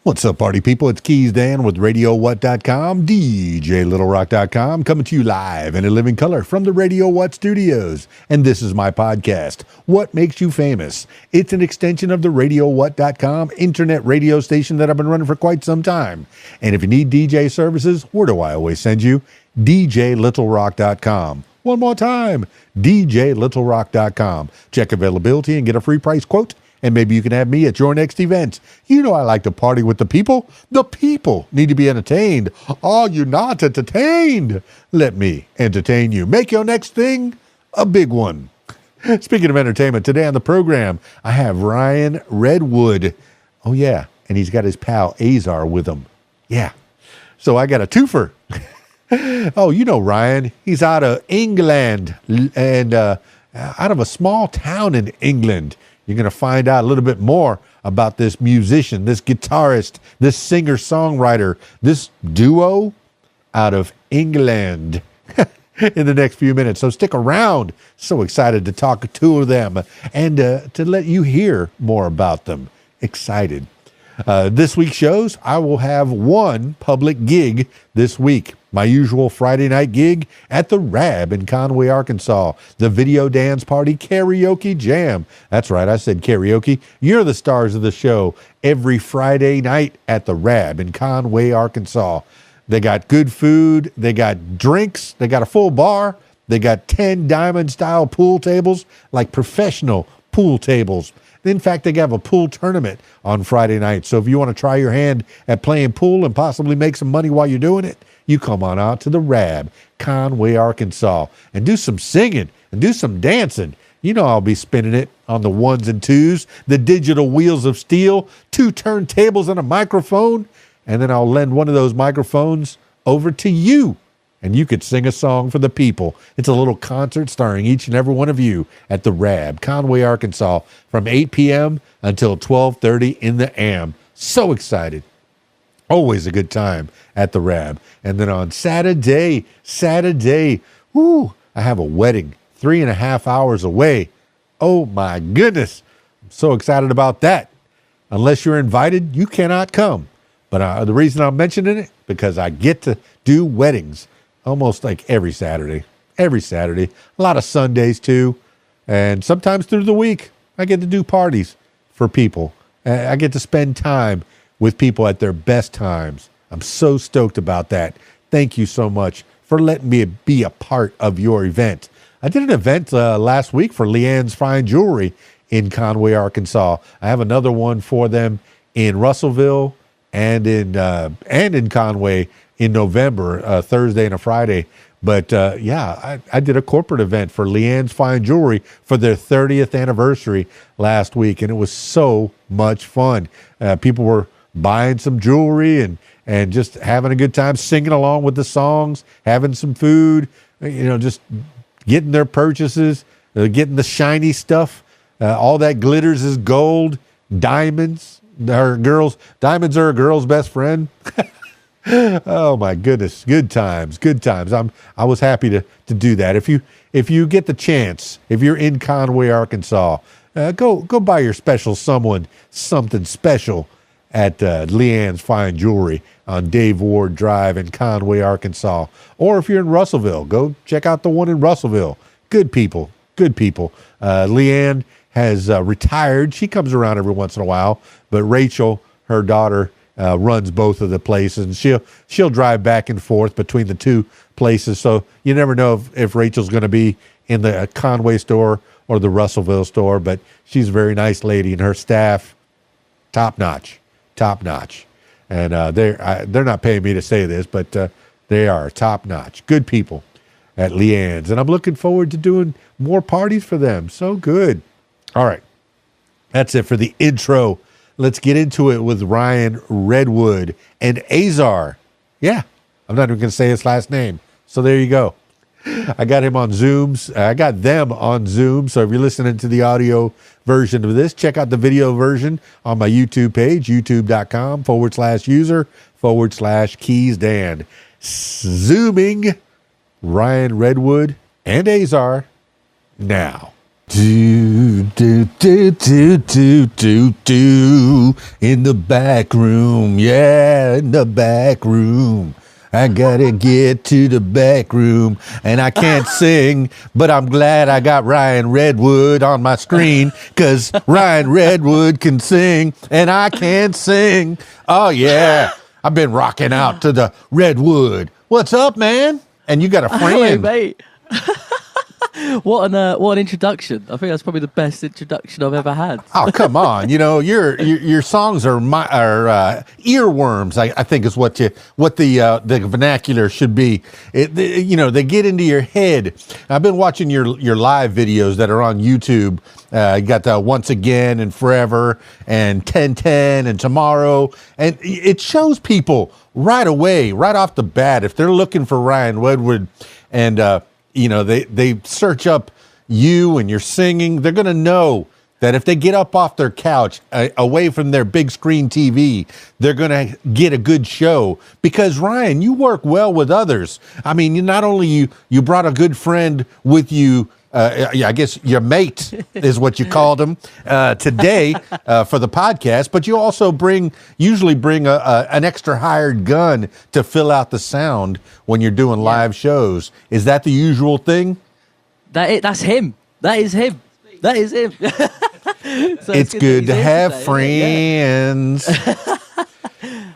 What's up, party people? It's KeysDAN with RadioWhat.com, DJLittleRock.com, coming to you live and in living color from the Radio What studios. And this is my podcast, What Makes You Famous? It's an extension of the RadioWhat.com internet radio station that I've been running for quite some time. And if you need DJ services, where do I always send you? DJLittleRock.com. One more time, DJLittleRock.com. Check availability and get a free price quote. And maybe you can have me at your next event. You know I like to party with the people. The people need to be entertained. Are you not entertained? Let me entertain you. Make your next thing a big one. Speaking of entertainment, today on the program, I have Ryan Redwood. Oh, yeah. And he's got his pal Azar with him. Yeah. So I got a twofer. Oh, you know Ryan. He's out of England and out of a small town in England. You're going to find out a little bit more about this musician, this guitarist, this singer-songwriter, this duo out of England in the next few minutes. So stick around. So excited to talk to two of them and to let you hear more about them. Excited. This week's shows, I will have one public gig this week. My usual Friday night gig at the Rab in Conway, Arkansas. The Video Dance Party Karaoke Jam. That's right, I said karaoke. You're the stars of the show every Friday night at the Rab in Conway, Arkansas. They got good food. They got drinks. They got a full bar. They got 10 diamond-style pool tables, like professional pool tables. In fact, they have a pool tournament on Friday night. So if you want to try your hand at playing pool and possibly make some money while you're doing it, you come on out to the Rab, Conway, Arkansas, and do some singing and do some dancing. You know I'll be spinning it on the ones and twos, the digital wheels of steel, 2 turntables and a microphone, and then I'll lend one of those microphones over to you, and you could sing a song for the people. It's a little concert starring each and every one of you at the Rab, Conway, Arkansas, from 8 p.m. until 12:30 in the AM. So excited. Always a good time at the Rab. And then on Saturday, I have a wedding 3.5 hours away. Oh my goodness. I'm so excited about that. Unless you're invited, you cannot come. But the reason I'm mentioning it, because I get to do weddings almost like every Saturday. A lot of Sundays too. And sometimes through the week, I get to do parties for people. I get to spend time with people at their best times. I'm so stoked about that. Thank you so much for letting me be a part of your event. I did an event last week for Leanne's Fine Jewelry in Conway, Arkansas. I have another one for them in Russellville and in Conway in November, Thursday and a Friday. But I did a corporate event for Leanne's Fine Jewelry for their 30th anniversary last week, and it was so much fun. People were buying some jewelry and just having a good time, singing along with the songs, having some food, just getting their purchases, getting the shiny stuff. All that glitters is gold. Diamonds are a girl's best friend. Oh my goodness. Good times. I was happy to do that. If you get the chance, if you're in Conway, Arkansas, go buy your special someone something special at Leanne's Fine Jewelry on Dave Ward Drive in Conway, Arkansas. Or if you're in Russellville, go check out the one in Russellville. Good people. Leanne has retired. She comes around every once in a while, but Rachel, her daughter, runs both of the places, and she'll drive back and forth between the two places. So you never know if Rachel's going to be in the Conway store or the Russellville store, but she's a very nice lady, and her staff, top notch. And they're not paying me to say this, but they are top notch. Good people at Leanne's, and I'm looking forward to doing more parties for them. So good. All right, that's it for the intro. Let's get into it with Ryan Redwood and Azar. Yeah, I'm not even going to say his last name. So there you go. I got him on Zooms. I got them on Zoom. So if you're listening to the audio version of this, check out the video version on my YouTube page, youtube.com/user/KeysDAN. Zooming Ryan Redwood and Azar now. Do, do, do, do, do, do, do. In the back room, yeah, in the back room. I gotta get to the back room, and I can't sing, but I'm glad I got Ryan Redwood on my screen, because Ryan Redwood can sing, and I can't sing. Oh, yeah. I've been rocking out to the Redwood. What's up, man? And you got a friend. Hello, mate. What an introduction! I think that's probably the best introduction I've ever had. Oh, come on! You know your songs are earworms. I think is what the vernacular should be. They get into your head. I've been watching your live videos that are on YouTube. You got the Once Again and Forever and 1010 and Tomorrow, and it shows people right away, right off the bat, if they're looking for Ryan Redwood and they search up you and your singing, they're going to know that if they get up off their couch, away from their big screen TV, they're going to get a good show. Because, Ryan, you work well with others. I mean, you brought a good friend with you. I guess your mate is what you called him today for the podcast. But you also usually bring an extra hired gun to fill out the sound when you're doing live shows. Is that the usual thing? That's him. That is him. So it's good to have friends.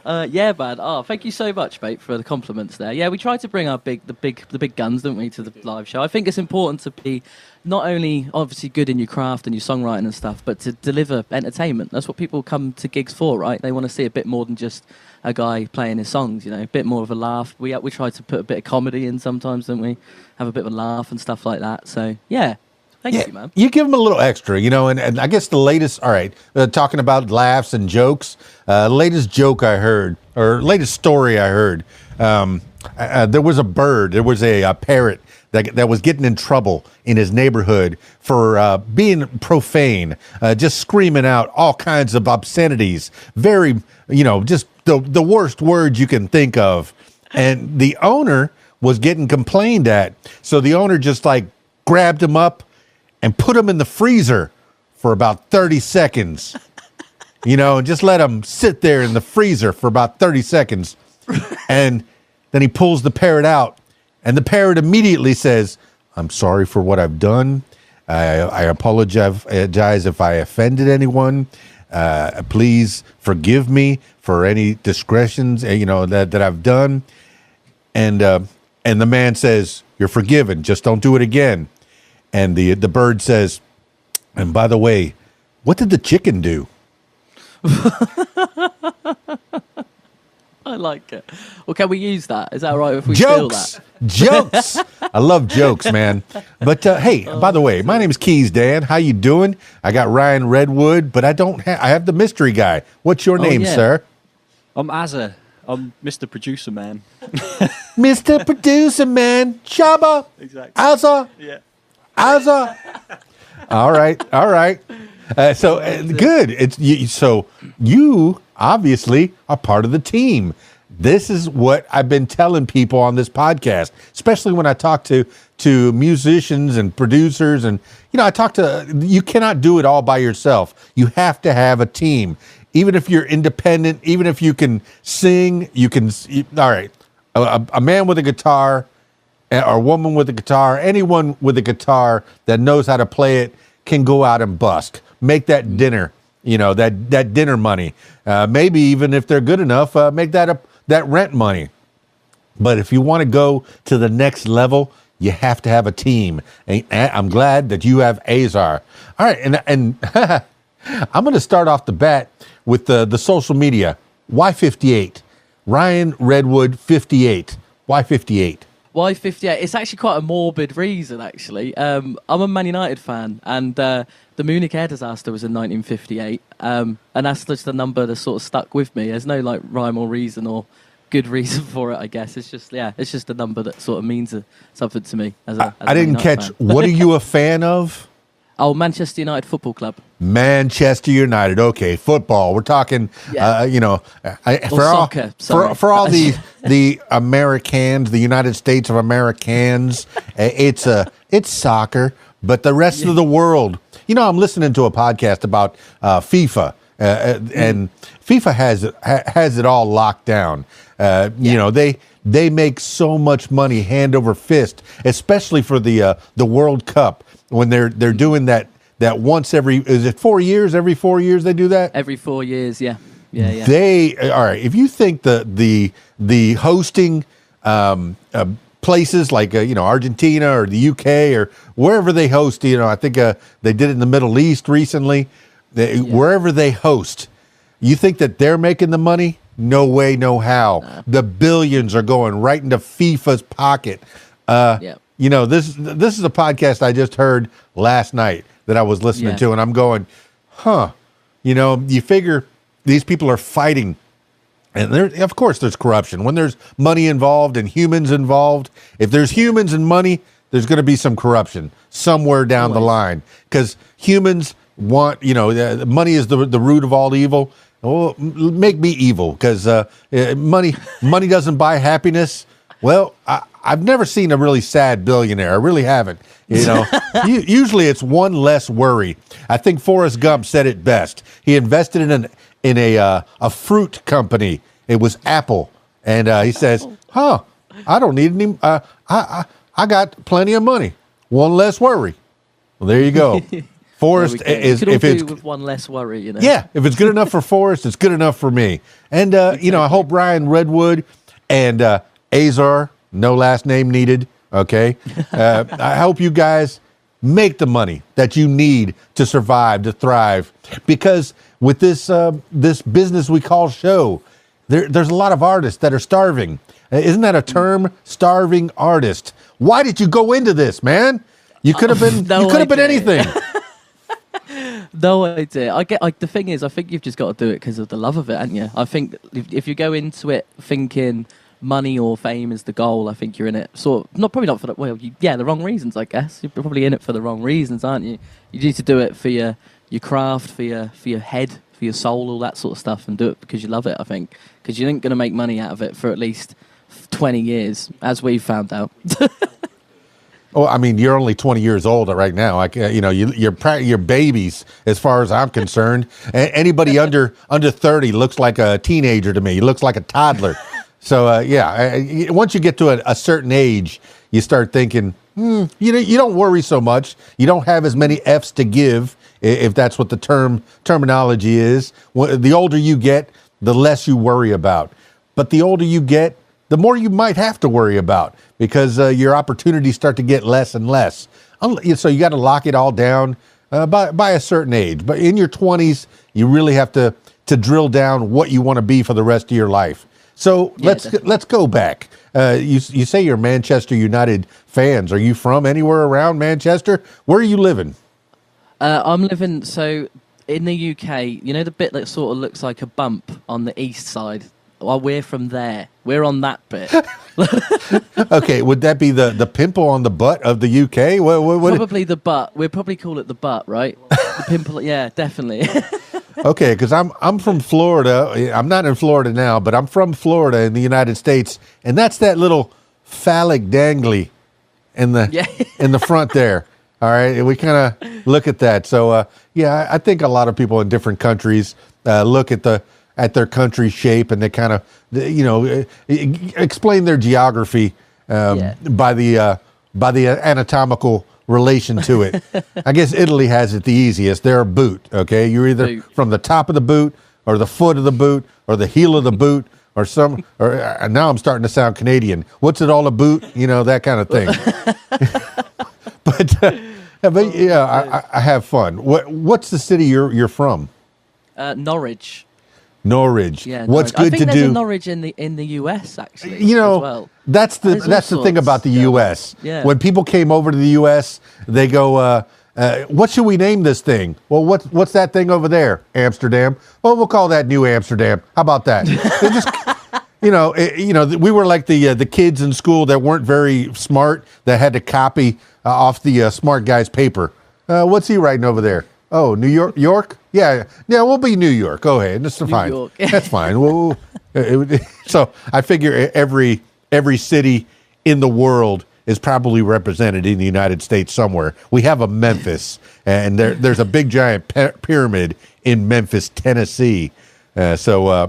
Yeah, man. Oh, thank you so much, mate, for the compliments there. Yeah, we try to bring our the big guns, don't we, to the live show. I think it's important to be not only obviously good in your craft and your songwriting and stuff, but to deliver entertainment. That's what people come to gigs for, right? They want to see a bit more than just a guy playing his songs, a bit more of a laugh. We try to put a bit of comedy in sometimes, don't we? Have a bit of a laugh and stuff like that. So, yeah. Thank you, man. You give them a little extra, and I guess the latest, all right, talking about laughs and jokes, latest joke I heard, or latest story I heard, there was a bird, there was a parrot that was getting in trouble in his neighborhood for being profane, just screaming out all kinds of obscenities, very, just the worst words you can think of. And the owner was getting complained at, so the owner just grabbed him up and put him in the freezer for about 30 seconds, and just let him sit there in the freezer for about 30 seconds. And then he pulls the parrot out, and the parrot immediately says, "I'm sorry for what I've done. I apologize if I offended anyone. Please forgive me for any discretions, that I've done." And the man says, "You're forgiven. Just don't do it again." And the bird says, "And by the way, what did the chicken do?" I like it. Well, can we use that? Is that all right if we steal that? Jokes! I love jokes, man. But hey, by the way, my name is KeysDAN. How you doing? I got Ryan Redwood, but I have the mystery guy. What's your name, sir? I'm Azza. I'm Mr. Producer Man. Mr. Producer Man. Shabba. Exactly. Azza. Yeah. Azza. All right. Good. So you obviously are part of the team. This is what I've been telling people on this podcast, especially when I talk to musicians and producers, and you cannot do it all by yourself. You have to have a team. Even if you're independent, even if you can sing, all right. A man with a guitar, or a woman with a guitar, anyone with a guitar that knows how to play it can go out and busk, make that dinner, that dinner money. Maybe even if they're good enough, make that rent money. But if you want to go to the next level, you have to have a team. And I'm glad that you have Azar. All right, and I'm going to start off the bat with the social media. Why 58? Ryan Redwood 58. Why 58? Why 58? It's actually quite a morbid reason, actually. I'm a Man United fan, and the Munich air disaster was in 1958, and that's just the number that sort of stuck with me. There's no rhyme or reason or good reason for it, I guess. It's just a number that sort of means something to me. I didn't catch. What are you a fan of? Oh, Manchester United Football Club. Manchester United. Okay, football. We're talking, soccer. For all the Americans, the United States of Americans, it's soccer. but the rest of the world, I'm listening to a podcast about FIFA, and FIFA has it all locked down. They make so much money hand over fist, especially for the World Cup when they're doing that once is it 4 years? Every 4 years they do that? Every 4 years, yeah. All right. If you think the hosting places like Argentina or the UK or wherever they host, I think they did it in the Middle East recently. Wherever they host, you think that they're making the money? No way, no how. Nah. The billions are going right into FIFA's pocket. This is a podcast I just heard last night that I was listening to, and I'm going, you figure these people are fighting, and of course there's corruption. When there's money involved and humans involved, if there's humans and money, there's going to be some corruption somewhere down the line, because humans want, money is the root of all evil. Well, make me evil, because money doesn't buy happiness. Well, I've never seen a really sad billionaire. I really haven't. Usually it's one less worry. I think Forrest Gump said it best. He invested in a fruit company. It was Apple, and he says, I don't need any. I got plenty of money. One less worry. Well, there you go. Forrest is, if it's with one less worry, Yeah, if it's good enough for Forrest, it's good enough for me. And I hope Ryan Redwood and Azar, no last name needed. Okay, I hope you guys make the money that you need to survive, to thrive, because with this business we call show, there's a lot of artists that are starving. Isn't that a term? Starving artist. Why did you go into this, man? You could have been. You could have been anything. No idea. The thing is, I think you've just got to do it because of the love of it, haven't you? I think if you go into it thinking money or fame is the goal, I think you're in it probably not for the wrong reasons, I guess. You're probably in it for the wrong reasons, aren't you? You need to do it for your craft, for your head, for your soul, all that sort of stuff, and do it because you love it, I think. Because you ain't going to make money out of it for at least 20 years, as we've found out. Oh, I mean, you're only 20 years old right now. You're babies as far as I'm concerned. Anybody under 30 looks like a teenager to me. He looks like a toddler. So, once you get to a certain age, you start thinking, you don't worry so much. You don't have as many F's to give, if that's what the terminology is. The older you get, the less you worry about. But the older you get, the more you might have to worry about, because your opportunities start to get less and less. So you got to lock it all down by a certain age. But in your 20s, you really have to drill down what you want to be for the rest of your life. So let's go back. You say you're Manchester United fans. Are you from anywhere around Manchester? Where are you living? I'm living in the UK. You know the bit that sort of looks like a bump on the east side. Well, we're from there. We're on that bit. Okay, would that be the pimple on the butt of the UK? What probably the butt. We'd probably call it the butt, right? The pimple. Yeah, definitely. Okay, because I'm from Florida. I'm not in Florida now, but I'm from Florida in the United States, and that's that little phallic dangly in the front there. All right, we kind of look at that. So I think a lot of people in different countries look at their country shape, and they kind of explain their geography by the anatomical relation to it. I guess Italy has it the easiest. They're a boot. Okay, you're either from the top of the boot or the foot of the boot or the heel of the boot or now I'm starting to sound Canadian. What's it all a boot? That kind of thing. But I have fun. What's the city you're from? Norwich. Norwich. Yeah, What's Norwich. good I think to there's do? a Norwich in the US actually. As well. That's the thing about the US. Yeah. When people came over to the US, they go, what should we name this thing? Well, what's that thing over there? Amsterdam. Well, we'll call that New Amsterdam. How about that? They just, we were like the kids in school that weren't very smart, that had to copy off the smart guy's paper. What's he writing over there? Oh, New York? Yeah, we'll be New York. Go ahead. That's fine. York. That's fine. So I figure every city in the world is probably represented in the United States somewhere. We have a Memphis, and there's a big giant pyramid in Memphis, Tennessee. We're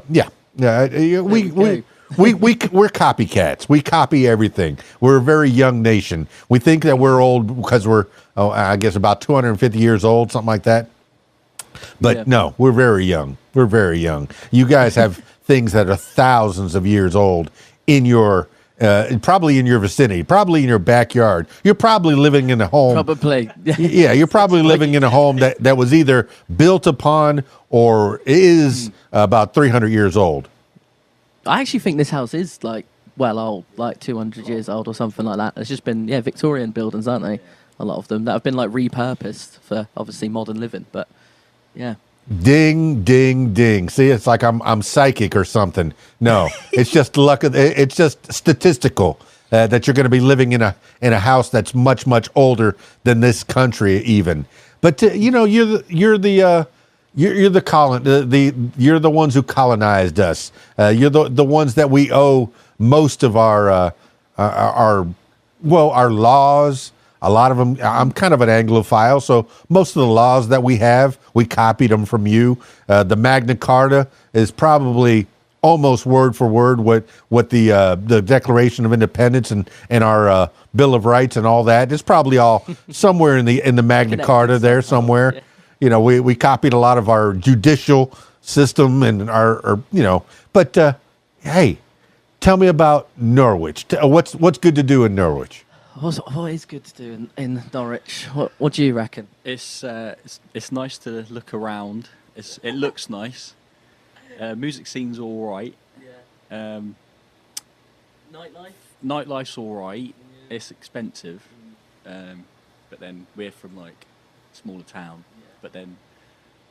copycats. We copy everything. We're a very young nation. We think that we're old because we're, I guess, about 250 years old, something like that. But no, we're very young. We're very young. You guys have things that are thousands of years old in your, probably in your vicinity, probably in your backyard. You're probably living in a home. Probably. Yeah, you're probably living in a home that was either built upon or is about 300 years old. I actually think this house is like well old, like 200 years old or something like that. It's just been Victorian buildings, aren't they? A lot of them that have been like repurposed for obviously modern living, but yeah. Ding, ding, ding. See, it's like I'm psychic or something. No, it's just luck. It's just statistical that you're going to be living in a house that's much, much older than this country even. But you're the ones who colonized us. You're the ones that we owe most of our laws. A lot of them, I'm kind of an Anglophile, so most of the laws that we have, we copied them from you. The Magna Carta is probably almost word for word what the Declaration of Independence and our Bill of Rights and all that. It's probably all somewhere in the Magna Carta there somewhere. Yeah. We copied a lot of our judicial system and our But hey, tell me about Norwich. What's good to do in Norwich? What is good to do in Norwich? What do you reckon? It's nice to look around. It looks nice. Music scene's all right. Yeah. Nightlife's all right. Yeah. It's expensive, but then we're from like a smaller town. Yeah. But then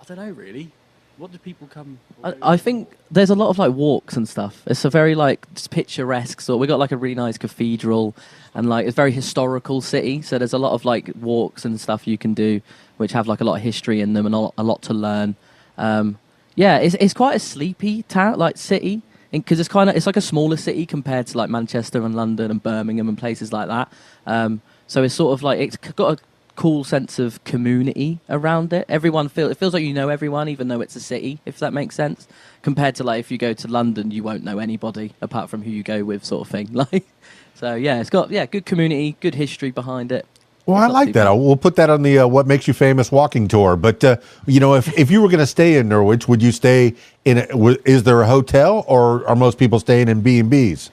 I don't know really. What do people come? I think there's a lot of like walks and stuff. It's a very like just picturesque. So we got like a really nice cathedral, and like it's a very historical city. So there's a lot of like walks and stuff you can do, which have like a lot of history in them and a lot to learn. It's quite a sleepy town, like city, because it's like a smaller city compared to like Manchester and London and Birmingham and places like that. So it's sort of like it's got a cool sense of community around it. It feels like you know everyone, even though it's a city, if that makes sense. Compared to like if you go to London, you won't know anybody apart from who you go with, sort of thing. Like, so yeah, it's got good community, good history behind it. Well, I like that. We'll put that on the What Makes You Famous walking tour. But if you were going to stay in Norwich, would you stay in? Is there a hotel, or are most people staying in B&Bs?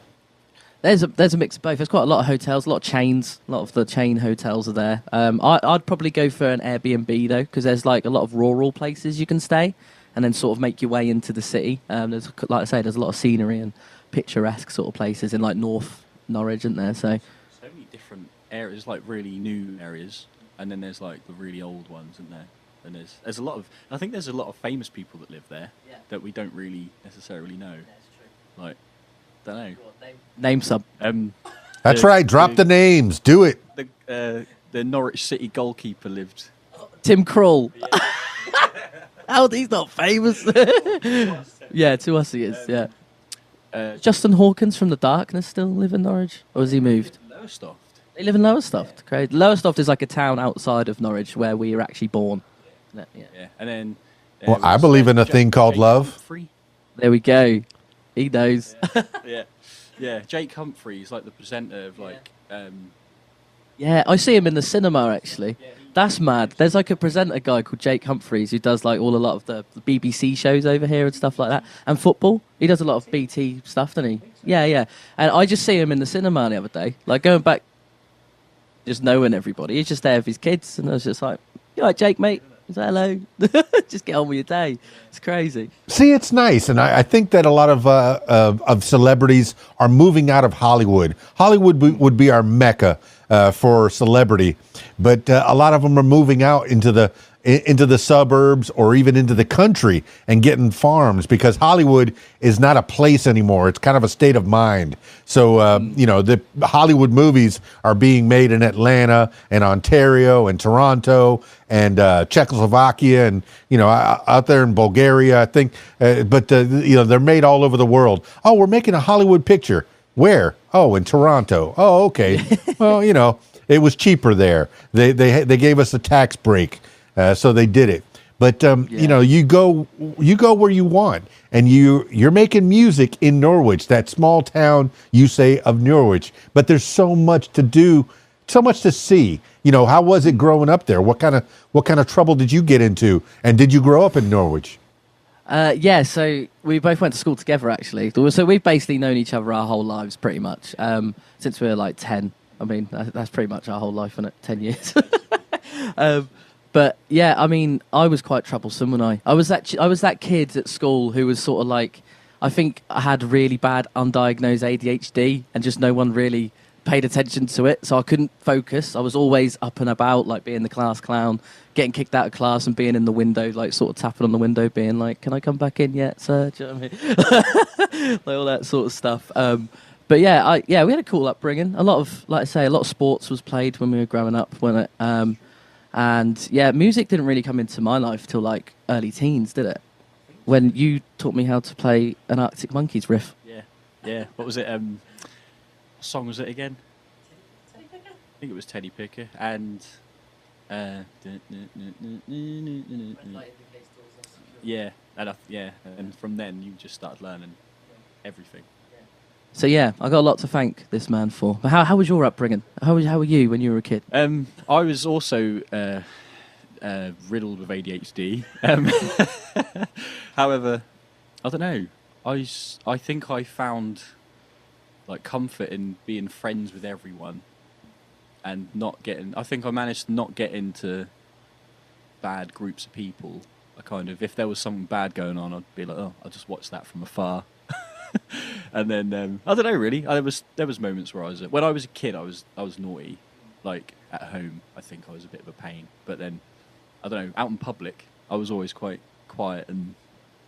There's a mix of both. There's quite a lot of hotels, a lot of chains. A lot of the chain hotels are there. I'd probably go for an Airbnb though, because there's like a lot of rural places you can stay, and then sort of make your way into the city. There's, like I say, there's a lot of scenery and picturesque sort of places in like North Norwich, isn't there? So many different areas, like really new areas, and then there's like the really old ones, isn't there? And there's a lot of. I think there's a lot of famous people that live there that we don't really necessarily know. That's true. Like. Don't know. Name some. That's right. Drop the names. Do it. The Norwich City goalkeeper lived. Tim Krul. How he's not famous? Yeah, to us he is. Yeah. Justin Hawkins from The Darkness still live in Norwich, or has he moved? Lowestoft. They live in Lowestoft. Great. Lowestoft is like a town outside of Norwich where we were actually born. Yeah. And then. Well, I believe in a thing called love. Humphrey. There we go. He knows. Yeah. Jake Humphrey's like the presenter of like. Yeah, I see him in the cinema actually. That's mad. There's like a presenter guy called Jake Humphreys who does like a lot of the BBC shows over here and stuff like that, and football. He does a lot of BT stuff, doesn't he? Yeah. And I just see him in the cinema the other day, like going back, just knowing everybody. He's just there with his kids, and I was just like, "You all right, Jake, mate?" He's like, "Hello." Just get on with your day. It's crazy. See, it's nice, and I think that a lot of celebrities are moving out of Hollywood. Hollywood would be our mecca for celebrity, but a lot of them are moving out into the suburbs or even into the country and getting farms, because Hollywood is not a place anymore. It's kind of a state of mind. So, the Hollywood movies are being made in Atlanta and Ontario and Toronto and Czechoslovakia and, out there in Bulgaria, I think. But they're made all over the world. Oh, we're making a Hollywood picture. Where? Oh, in Toronto. Oh, okay. Well, it was cheaper there. They gave us a tax break, so they did it. But you go where you want, and you're making music in Norwich, that small town you say of Norwich. But there's so much to do, so much to see. How was it growing up there? What kind of trouble did you get into? And did you grow up in Norwich? Yeah, so we both went to school together, actually. So we've basically known each other our whole lives, pretty much, since we were like 10. I mean, that's pretty much our whole life, isn't it? 10 years. But yeah, I mean, I was quite troublesome when I was that kid at school who was sort of like, I think I had really bad undiagnosed ADHD, and just no one really paid attention to it, so I couldn't focus. I was always up and about, like being the class clown, getting kicked out of class and being in the window, like sort of tapping on the window, being like, "Can I come back in yet, sir?" Do you know what I mean? Like all that sort of stuff. But yeah, we had a cool upbringing. A lot of sports was played when we were growing up. And yeah, music didn't really come into my life till like early teens, did it? When you taught me how to play an Arctic Monkeys riff. Yeah. What was it? What song was it again? I think it was Teddy Picker. And yeah, and from then you just started learning everything. So yeah, I got a lot to thank this man for. But how was your upbringing? How were you when you were a kid? I was also riddled with ADHD. However, I don't know. I think I found like comfort in being friends with everyone and not getting. I think I managed to not get into bad groups of people. If there was something bad going on, I'd be like, oh, I'll just watch that from afar. And then I don't know really. There was moments where when I was a kid, I was naughty. Like at home, I think I was a bit of a pain. But then I don't know. Out in public, I was always quite quiet and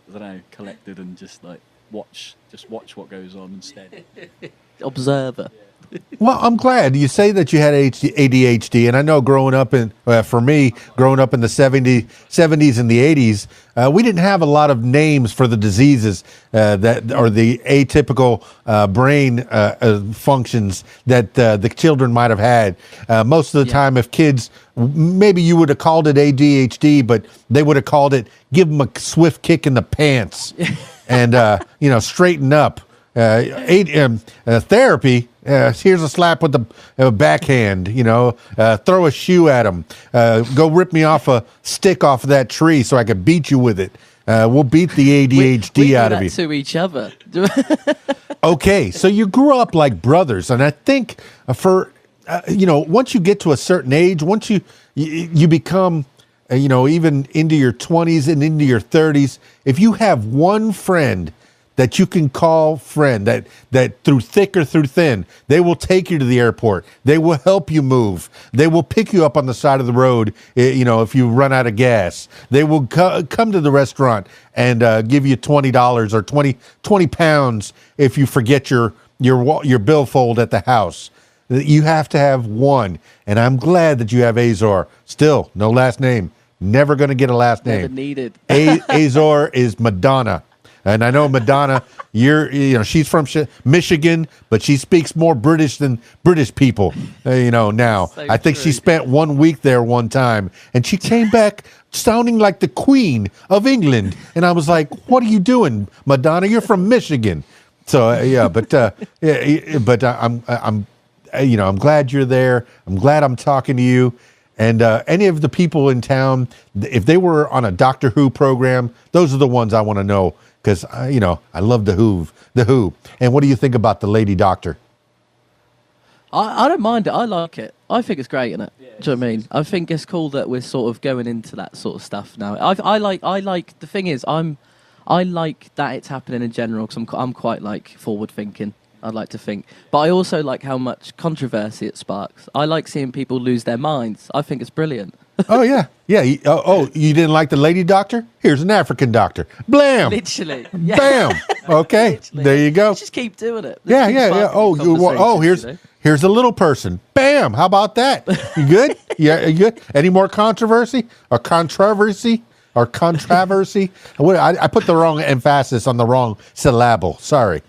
I don't know, collected and just like watch what goes on instead. Observer. Well, I'm glad you say that you had ADHD, and I know growing up in the 70s and the 80s, we didn't have a lot of names for the diseases that or the atypical brain functions that the children might have had. Most of the time, if kids, maybe you would have called it ADHD, but they would have called it give them a swift kick in the pants and straighten up. Therapy. Here's a slap with the backhand. Throw a shoe at him. Go rip me off a stick off of that tree so I could beat you with it. We'll beat the ADHD we out of you. To each other. Okay, so you grew up like brothers, and I think once you get to a certain age, once you become. Even into your 20s and into your 30s, if you have one friend that you can call friend, that through thick or through thin, they will take you to the airport. They will help you move. They will pick you up on the side of the road, if you run out of gas. They will come to the restaurant and give you $20 or 20 pounds if you forget your billfold at the house. You have to have one, and I'm glad that you have Azor. Still, no last name. Never going to get a last name. Never needed. Azor is Madonna. And I know Madonna, she's from Michigan, but she speaks more British than British people, now. So I think true. she spent 1 week there one time, and she came back sounding like the Queen of England. And I was like, what are you doing, Madonna? You're from Michigan. So, I'm glad you're there. I'm glad I'm talking to you. And any of the people in town, if they were on a Doctor Who program, those are the ones I want to know. Because, I love the Who. And what do you think about the Lady Doctor? I don't mind it. I like it. I think it's great, isn't it? Yeah, do you know what I mean? I think it's cool that we're sort of going into that sort of stuff now. I like. The thing is, I like that it's happening in general because I'm quite like forward thinking. I'd like to think, but I also like how much controversy it sparks. I like seeing people lose their minds. I think it's brilliant. Oh yeah. You didn't like the Lady Doctor? Here's an African doctor. Blam. Literally. Yeah. Bam. Okay. Literally. There you go. Let's just keep doing it. Yeah. Here's a little person. Bam. How about that? You good? Yeah. You good? Any more controversy or controversy? or controversy. I put the wrong emphasis on the wrong syllable. Sorry.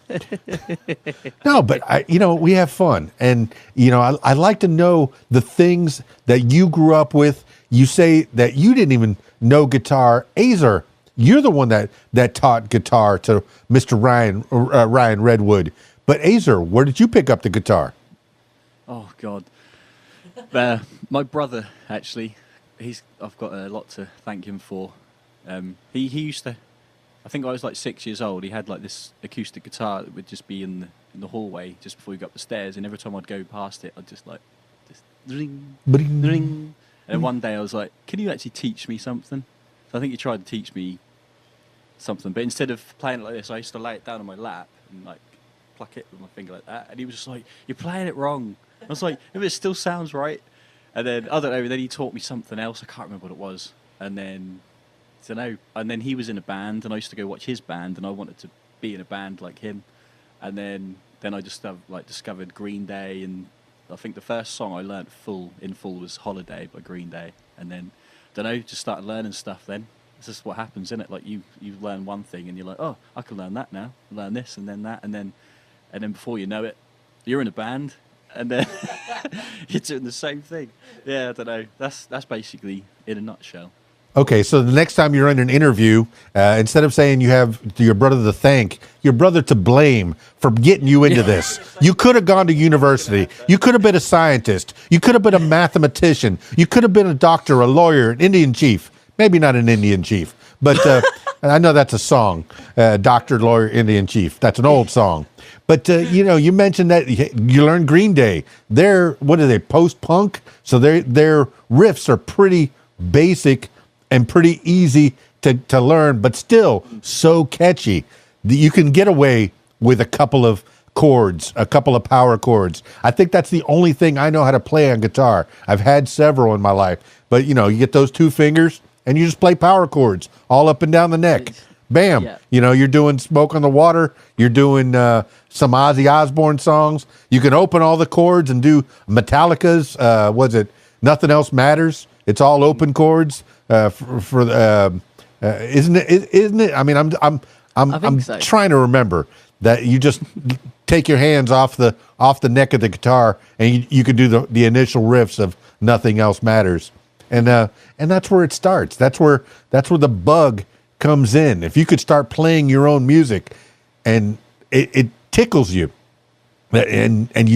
No, but we have fun, and I like to know the things that you grew up with. You say that you didn't even know guitar. Azza, you're the one that taught guitar to Mr. Ryan Redwood. But Azza, where did you pick up the guitar? Oh God, my brother actually. I've got a lot to thank him for. He used to. I think I was like 6 years old. He had like this acoustic guitar that would just be in the hallway just before you go up the stairs, and every time I'd go past it, I'd just ring, ring. And then one day I was like, "Can you actually teach me something?" So I think he tried to teach me something, but instead of playing it like this, I used to lay it down on my lap and like pluck it with my finger like that, and he was just like, "You're playing it wrong." I was like, "If it still sounds right." And then I don't know. Then he taught me something else. I can't remember what it was. And then I don't know. And then he was in a band, and I used to go watch his band, and I wanted to be in a band like him. And then I just discovered Green Day, and I think the first song I learnt in full was "Holiday" by Green Day. And then I don't know, just started learning stuff. Then it's just what happens, isn't it? Like you learn one thing, and you're like, "Oh, I can learn that now. Learn this, and then that, and then before you know it, you're in a band." And then you're doing the same thing. Yeah, I don't know. That's basically in a nutshell. Okay, so the next time you're in an interview, instead of saying you have your brother to thank, your brother to blame for getting you into this. You could have gone to university. You could have been a scientist. You could have been a mathematician. You could have been a doctor, a lawyer, an Indian chief. Maybe not an Indian chief, but I know that's a song, doctor, lawyer, Indian chief. That's an old song. But, you mentioned that you learned Green Day. What are they, post-punk? So their riffs are pretty basic and pretty easy to learn, but still so catchy that you can get away with a couple of chords, a couple of power chords. I think that's the only thing I know how to play on guitar. I've had several in my life, but, you get those two fingers, and you just play power chords all up and down the neck. Bam. Yeah. You're doing Smoke on the Water. You're doing some Ozzy Osbourne songs. You can open all the chords and do Metallica's, Nothing Else Matters. It's all open chords isn't it? I mean, I'm so. Trying to remember that you just take your hands off the neck of the guitar and you could do the initial riffs of Nothing Else Matters. And that's where it starts. That's where the bug comes in. If you could start playing your own music, and it tickles you, and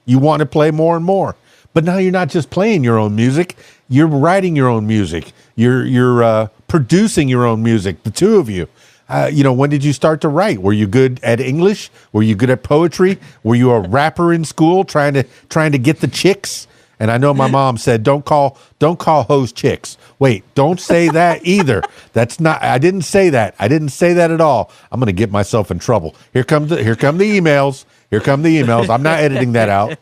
you want to play more and more. But now you're not just playing your own music; you're writing your own music. You're producing your own music. The two of you. When did you start to write? Were you good at English? Were you good at poetry? Were you a rapper in school trying to get the chicks? And I know my mom said, don't call hoes chicks. Wait, don't say that either. I didn't say that. I didn't say that at all. I'm going to get myself in trouble. Here come the emails. Here come the emails. I'm not editing that out.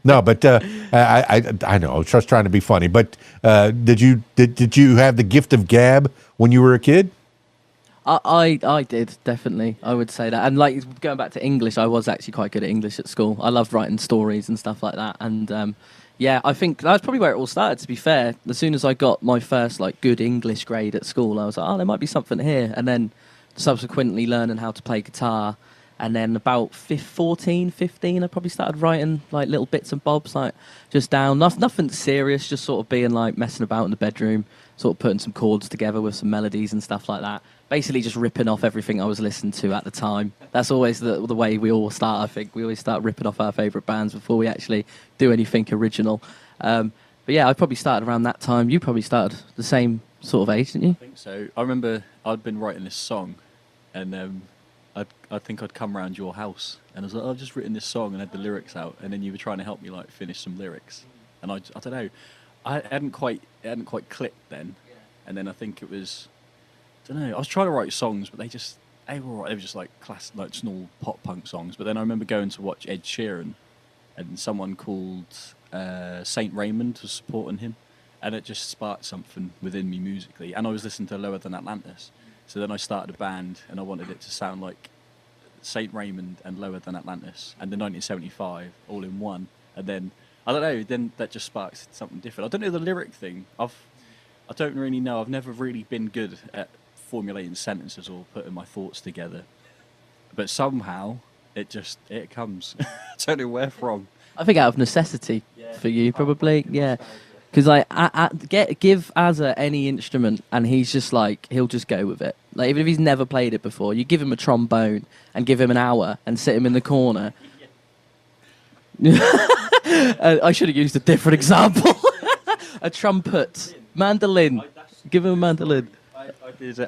No, but I know. I was just trying to be funny. But did you have the gift of gab when you were a kid? I did, definitely. I would say that. And like going back to English, I was actually quite good at English at school. I loved writing stories and stuff like that. And yeah, I think that's probably where it all started, to be fair. As soon as I got my first good English grade at school, I was like, oh, there might be something here. And then subsequently learning how to play guitar. And then about 14, 15, I probably started writing little bits and bobs, just down. Nothing serious, just sort of being messing about in the bedroom, sort of putting some chords together with some melodies and stuff like that. Basically just ripping off everything I was listening to at the time. That's always the way we all start, I think. We always start ripping off our favourite bands before we actually do anything original. But yeah, I probably started around that time. You probably started the same sort of age, didn't you? I think so. I remember I'd been writing this song, and I think I'd come round your house, and I was like, I've just written this song and had the lyrics out, and then you were trying to help me finish some lyrics, and I don't know, it hadn't quite clicked then, and then I think it was, I don't know, I was trying to write songs, but they were all right. They were just classic, small pop punk songs. But then I remember going to watch Ed Sheeran, and someone called Saint Raymond was supporting him, and it just sparked something within me musically. And I was listening to Lower Than Atlantis, so then I started a band, and I wanted it to sound like Saint Raymond and Lower Than Atlantis and the 1975 all in one. And then I don't know, then that just sparks something different. I don't know the lyric thing. I don't really know. I've never really been good at formulating sentences or putting my thoughts together. But somehow it comes. I don't know where from. I think out of necessity for you, probably. Yeah. Because like, give Azza any instrument, and he's just like, he'll just go with it. Like, even if he's never played it before, you give him a trombone and give him an hour and sit him in the corner. I should have used a different example. A trumpet, mandolin. Give him a mandolin.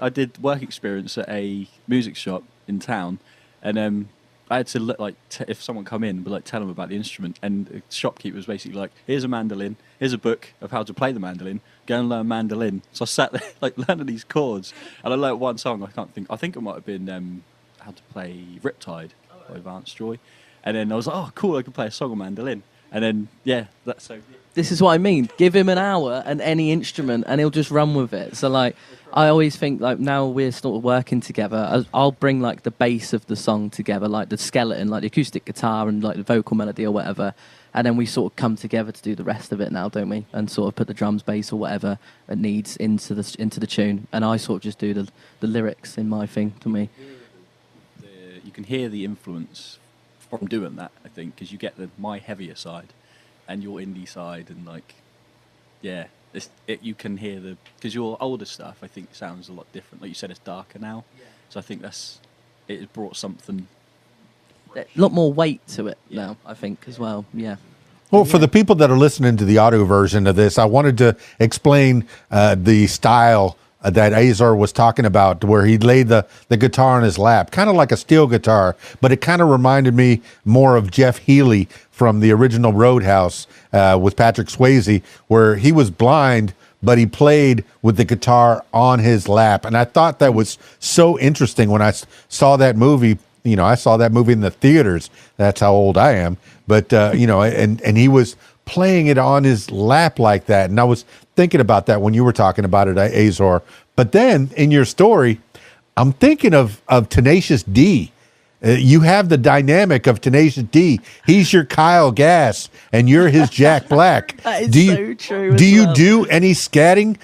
I did work experience at a music shop in town, and I had to look, like, if someone come in, but like tell them about the instrument, and the shopkeeper was basically like, "Here's a mandolin. Here's a book of how to play the mandolin. Go and learn mandolin." So I sat there like learning these chords, and I learned one song. I think it might have been how to play Riptide by Vance Joy, and then I was like, "Oh, cool! I can play a song on mandolin." And then that's so. This is what I mean. Give him an hour and any instrument, and he'll just run with it. So like, I always think like now we're sort of working together. I'll bring like the bass of the song together, like the skeleton, like the acoustic guitar and like the vocal melody or whatever, and then we sort of come together to do the rest of it now, don't we? And sort of put the drums, bass, or whatever it needs into the tune, and I sort of just do the lyrics in my thing to me. You can hear the influence from doing that, I think, because you get my heavier side and your indie side, and like, you can hear because your older stuff, I think, sounds a lot different. Like you said, it's darker now, so I think it has brought something. A lot more weight to it now, I think, as well. Yeah. Well, for the people that are listening to the audio version of this, I wanted to explain the style that Azar was talking about, where he laid the guitar on his lap, kind of like a steel guitar, but it kind of reminded me more of Jeff Healey from the original Roadhouse with Patrick Swayze, where he was blind, but he played with the guitar on his lap. And I thought that was so interesting when I saw that movie. You know, I saw that movie in the theaters. That's how old I am. But, and he was playing it on his lap like that. And I was thinking about that when you were talking about it, Azor. But then in your story, I'm thinking of Tenacious D. You have the dynamic of Tenacious D. He's your Kyle Gass, and you're his Jack Black. That is so true. Do you do any scatting?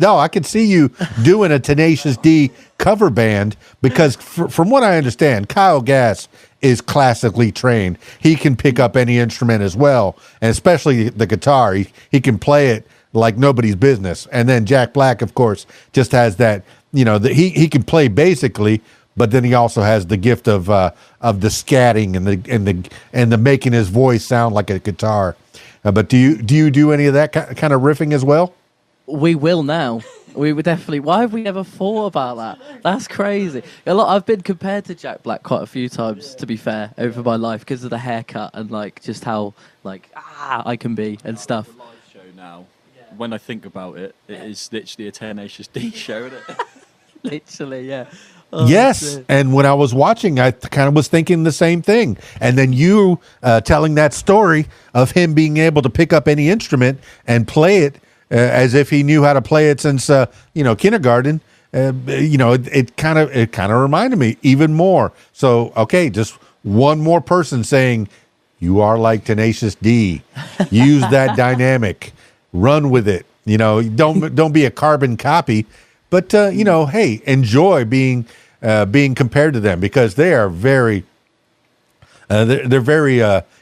No, I can see you doing a Tenacious D cover band, because from what I understand, Kyle Gass is classically trained. He can pick up any instrument as well, and especially the guitar. He can play it like nobody's business. And then Jack Black, of course, just has that, he can play basically, but then he also has the gift of the scatting and the making his voice sound like a guitar. But do you do any of that kind of riffing as well? We will now. We would definitely. Why have we never thought about that? That's crazy. I've been compared to Jack Black quite a few times, to be fair, over my life, because of the haircut and like just how I can be and stuff. The live show now, when I think about it, it is literally a Tenacious D show, isn't it? Literally, yeah. Oh, yes, and when I was watching, I kind of was thinking the same thing. And then you telling that story of him being able to pick up any instrument and play it as if he knew how to play it since kindergarten. It kind of reminded me even more. So okay, just one more person saying you are like Tenacious D. Use that dynamic, run with it. Don't be a carbon copy, but hey, enjoy being compared to them, because they are very they're very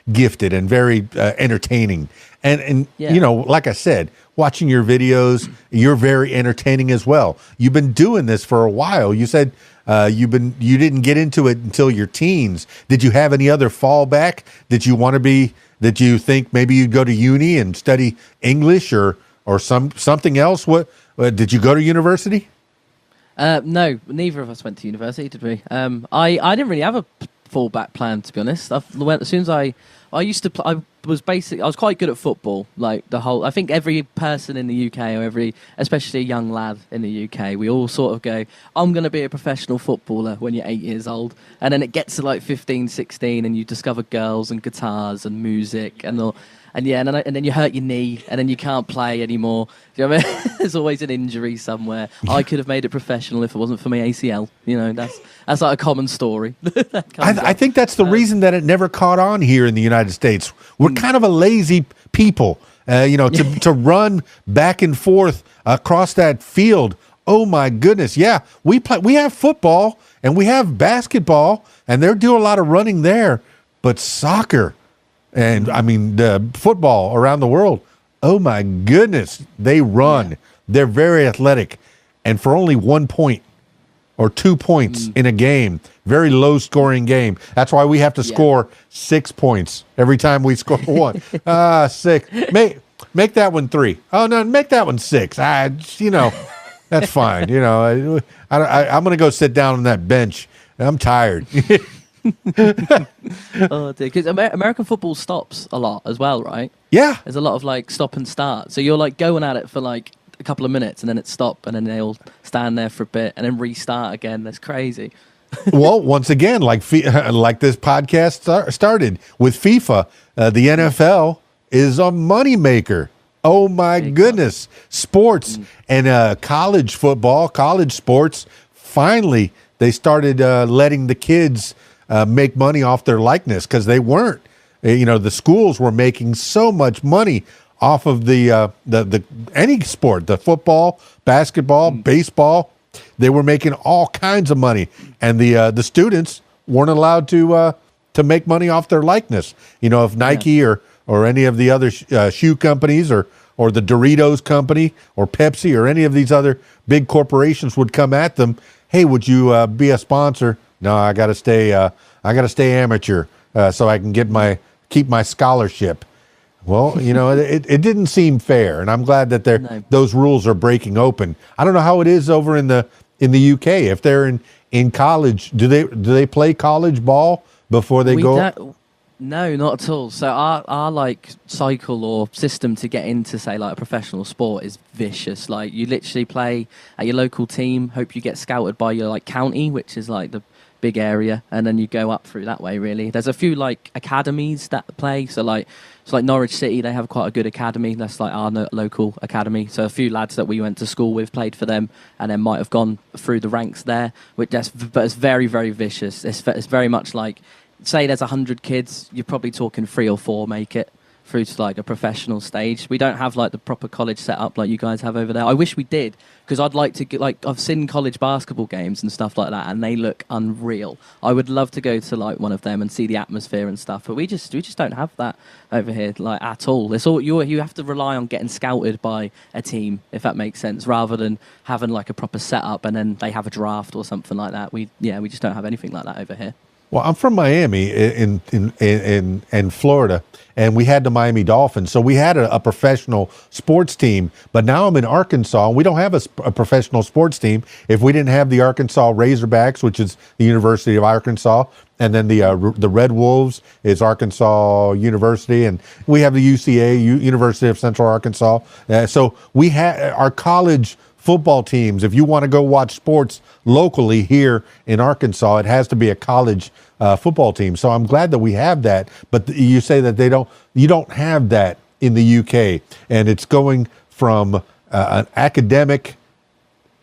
gifted and very entertaining. And like I said, watching your videos, you're very entertaining as well. You've been doing this for a while. You said you didn't get into it until your teens. Did you have any other fallback? Did you think maybe you'd go to uni and study English or something else? What did you go to university? No, neither of us went to university, did we? I didn't really have a fallback plan, to be honest. As soon as I used to I was quite good at football. Like I think every person in the UK, or especially a young lad in the UK, we all sort of go, I'm going to be a professional footballer when you're 8 years old. And then it gets to like 15, 16, and you discover girls and guitars and music and all. And then you hurt your knee, and then you can't play anymore. Do you know what I mean? There's always an injury somewhere. I could have made it professional if it wasn't for my ACL. That's like a common story. I think that's the reason that it never caught on here in the United States. We're kind of a lazy people. to run back and forth across that field. Oh my goodness. Yeah, we have football and we have basketball and they're doing a lot of running there, but soccer and the football around the world. Oh my goodness. They run. Yeah. They're very athletic. And for only 1 point or 2 points in a game, very low scoring game. That's why we have to score 6 points every time we score one. 6. Make that one 3. Oh no, make that one 6. That's fine. I'm going to go sit down on that bench. I'm tired. Oh, dear. Because American football stops a lot as well, right? Yeah. There's a lot of like stop and start. So you're like going at it for like a couple of minutes and then it's stop and then they'll stand there for a bit and then restart again. That's crazy. Well, once again, like this podcast started with FIFA, the NFL is a moneymaker. Oh my goodness. Sports and college football, college sports, finally they started letting the kids make money off their likeness because they weren't. The schools were making so much money off of the any sport, the football, basketball, baseball. They were making all kinds of money, and the students weren't allowed to make money off their likeness. If Nike or any of the other shoe companies or the Doritos company or Pepsi or any of these other big corporations would come at them, hey, would you be a sponsor? No, I got to stay amateur so I can keep my scholarship. Well, it didn't seem fair, and I'm glad that those rules are breaking open. I don't know how it is over in the UK. If they're in college, do they play college ball before they go? No, not at all. So our like cycle or system to get into say like a professional sport is vicious. Like you literally play at your local team, hope you get scouted by your like county, which is like the big area, and then you go up through that way. Really, there's a few like academies that play. So like Norwich City, they have quite a good academy. That's like our local academy. So a few lads that we went to school with played for them, and then might have gone through the ranks there. But it's very, very vicious. It's very much like, say there's 100 kids, you're probably talking 3 or 4 make it through to like a professional stage. We don't have like the proper college setup like you guys have over there. I wish we did, because I'd like to get, like, I've seen college basketball games and stuff like that, and they look unreal. I would love to go to like one of them and see the atmosphere and stuff, but we just don't have that over here like at all. It's all you have to rely on getting scouted by a team, if that makes sense, rather than having like a proper setup and then they have a draft or something like that. We just don't have anything like that over here. Well, I'm from Miami in Florida, and we had the Miami Dolphins. So we had a professional sports team, but now I'm in Arkansas, and we don't have a professional sports team. If we didn't have the Arkansas Razorbacks, which is the University of Arkansas, and then the Red Wolves is Arkansas University, and we have the UCA, University of Central Arkansas. So we had our college football teams. If you want to go watch sports locally here in Arkansas, it has to be a college football team. So I'm glad that we have that. But you say that you don't have that in the UK, and it's going from an academic,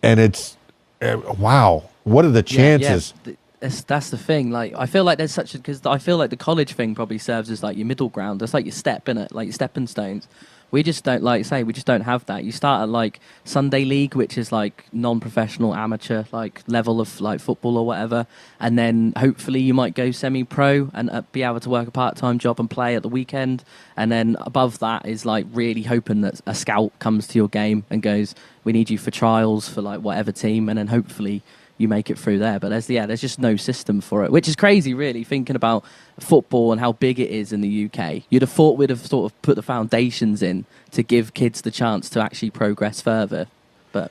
and it's wow. What are the chances? Yeah. That's the thing. Like, I feel like there's because I feel like the college thing probably serves as like your middle ground. That's like your step, innit? Like your stepping stones. We just don't, like say, we just don't have that. You start at like Sunday League, which is like non-professional amateur like level of like football or whatever, and then hopefully you might go semi-pro and be able to work a part-time job and play at the weekend. And then above that is like really hoping that a scout comes to your game and goes, "We need you for trials for like whatever team," and then hopefully you make it through there. But there's just no system for it, which is crazy, really, thinking about football and how big it is in the UK. You'd have thought we'd have sort of put the foundations in to give kids the chance to actually progress further. But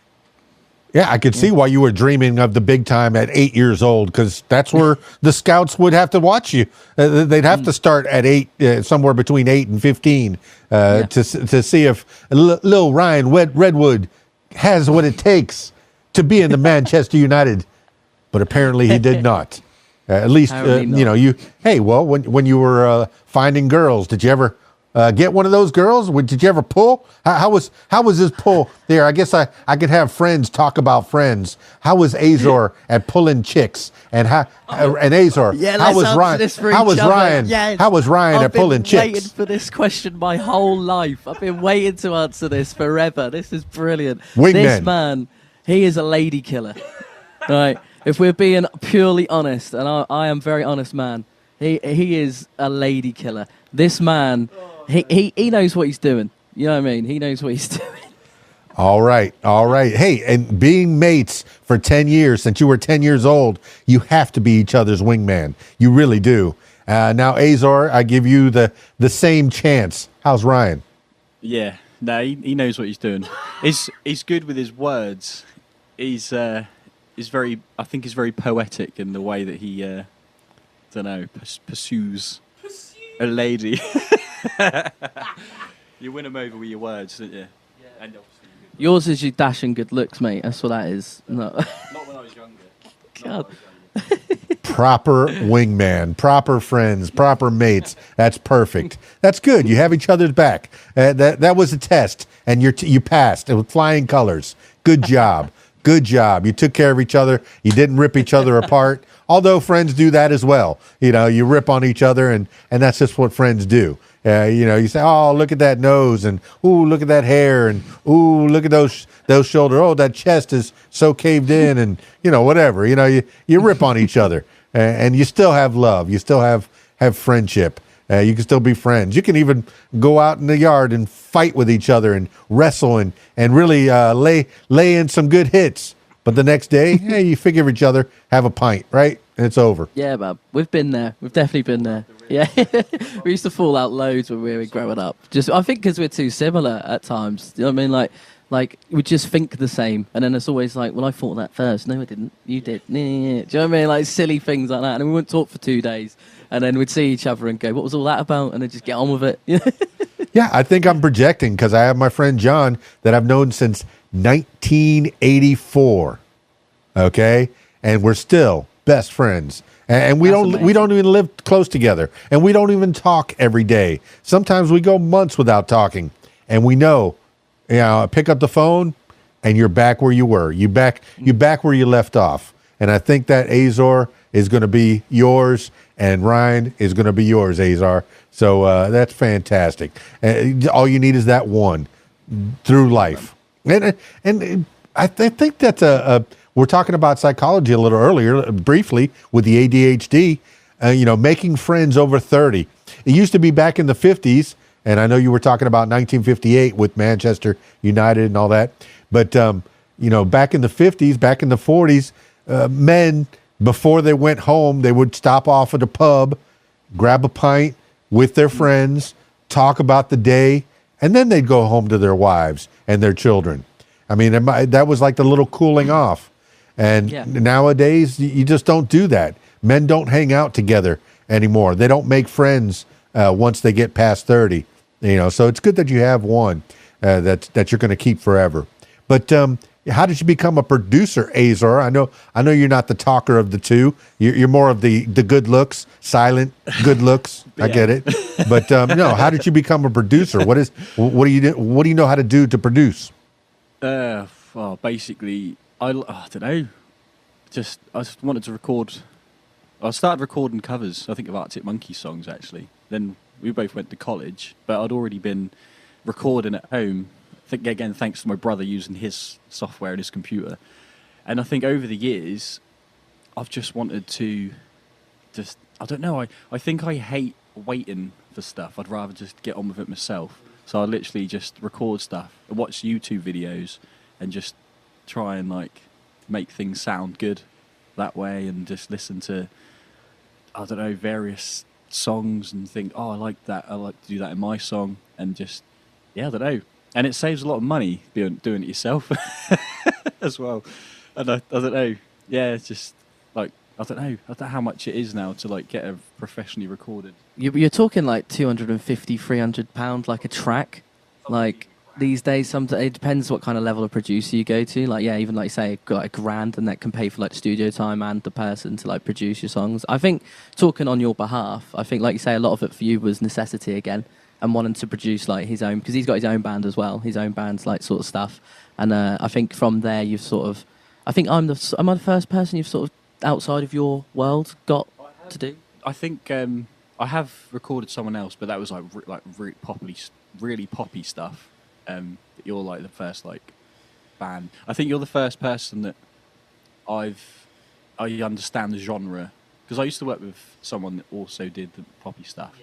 yeah, I could see why you were dreaming of the big time at 8 years old, because that's where the scouts would have to watch you. They'd have to start at 8, somewhere between 8 and 15, to see if little Ryan Redwood has what it takes to be in the Manchester United. But apparently he did not. At least, when you were finding girls, did you ever get one of those girls? Did you ever pull? How was this pull there? I guess I could have friends talk about friends. How was Azor at pulling chicks? And Azor, Yeah, how let's was answer Ryan? this for How each was other. Ryan? Yes. How was Ryan at pulling I've been waiting chicks? for this question my whole life. I've been waiting to answer this forever. This is brilliant. Wingman. This man, he is a lady killer. Right. If we're being purely honest, and I am a very honest man, he is a lady killer. This man, he knows what he's doing. You know what I mean? He knows what he's doing. All right. Hey, and being mates for 10 years, since you were 10 years old, you have to be each other's wingman. You really do. Now, Azor, I give you the same chance. How's Ryan? Yeah, no, he knows what he's doing. He's good with his words. He's very, I think he's very poetic in the way that he, pursues a lady. You win him over with your words, don't you? Yeah. And obviously Yours is your dash and good looks, mate. That's what that is. No. not when I was younger. God. Proper wingman, proper friends, proper mates. That's perfect. That's good. You have each other's back. That was a test, and you passed. It was flying colors. Good job. Good job. You took care of each other. You didn't rip each other apart. Although friends do that as well. You rip on each other, and that's just what friends do. You say, oh, look at that nose, and ooh, look at that hair, and ooh, look at those shoulders. Oh, that chest is so caved in, and whatever. You rip on each other, and you still have love. You still have friendship. You can still be friends. You can even go out in the yard and fight with each other and wrestle and really lay in some good hits. But the next day, hey, you forgive each other, have a pint, right? And it's over. Yeah, man. We've been there. We've definitely been there. Yeah. We used to fall out loads when we were growing up. I think because we're too similar at times. You know what I mean? Like we just think the same. And then it's always like, well, I thought that first. No, I didn't. You did. Do you know what I mean? Like silly things like that. And then we wouldn't talk for 2 days. And then we'd see each other and go, what was all that about? And then just get on with it. Yeah, I think I'm projecting because I have my friend John that I've known since 1984. Okay? And we're still best friends. And we don't even live close together. And we don't even talk every day. Sometimes we go months without talking. And we know, pick up the phone and you're back where you were. You're back where you left off. And I think that Azor is going to be yours and Ryan is going to be yours, Azor. So that's fantastic. All you need is that one through life. And I think that's we're talking about psychology a little earlier, briefly, with the ADHD, making friends over 30. It used to be back in the 50s, and I know you were talking about 1958 with Manchester United and all that. But, back in the 50s, back in the 40s, men, before they went home, they would stop off at a pub, grab a pint with their friends, talk about the day, and then they'd go home to their wives and their children. I mean, that was like the little cooling off. And nowadays, you just don't do that. Men don't hang out together anymore. They don't make friends once they get past 30. So it's good that you have one that you're going to keep forever. But how did you become a producer, Azor? I know you're not the talker of the two. You're more of the good looks, silent good looks. I get it. But how did you become a producer? What do you know how to do to produce? Well, basically, I don't know. I just wanted to record. I started recording covers, I think, of Arctic Monkeys songs, actually. Then we both went to college, but I'd already been recording at home. I think, again, thanks to my brother using his software and his computer. And I think over the years, I've just wanted to I don't know, I think I hate waiting for stuff. I'd rather just get on with it myself. So I literally just record stuff, watch YouTube videos, and just try and make things sound good that way, and just listen to, I don't know, various songs and think, oh, I like that. I like to do that in my song, and just, I don't know. And it saves a lot of money doing it yourself as well. And I don't know. Yeah, it's just I don't know how much it is now to get a professionally recorded. You're talking like £250, £300 like a track. These days, it depends what kind of level of producer you go to. Even like say got $1,000, and that can pay for studio time and the person to produce your songs. I think talking on your behalf, I think like you say, a lot of it for you was necessity again. and wanting to produce like his own, because he's got his own band as well, his own band's like sort of stuff. And I think from there you've sort of, I think am I the first person you've sort of outside of your world got to do? I think I have recorded someone else, but that was like really poppy stuff. You're like the first like band. I think you're the first person that I understand the genre, because I used to work with someone that also did the poppy stuff,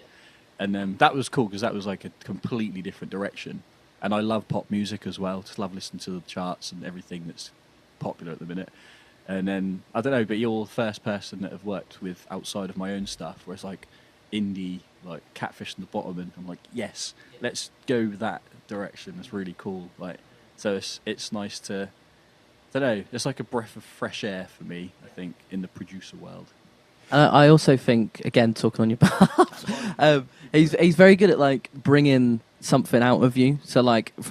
and that was cool because that was like a completely different direction. And I love pop music as well. Just love listening to the charts and everything that's popular at the minute. And then I don't know, but you're the first person that I've worked with outside of my own stuff, where it's like indie, like Catfish and the Bottom, and I'm like, yes, let's go that direction. It's really cool. Like, so it's nice to, I don't know, it's like a breath of fresh air for me, I think, in the producer world. I also think, again, talking on your behalf, he's very good at like bringing something out of you. So like you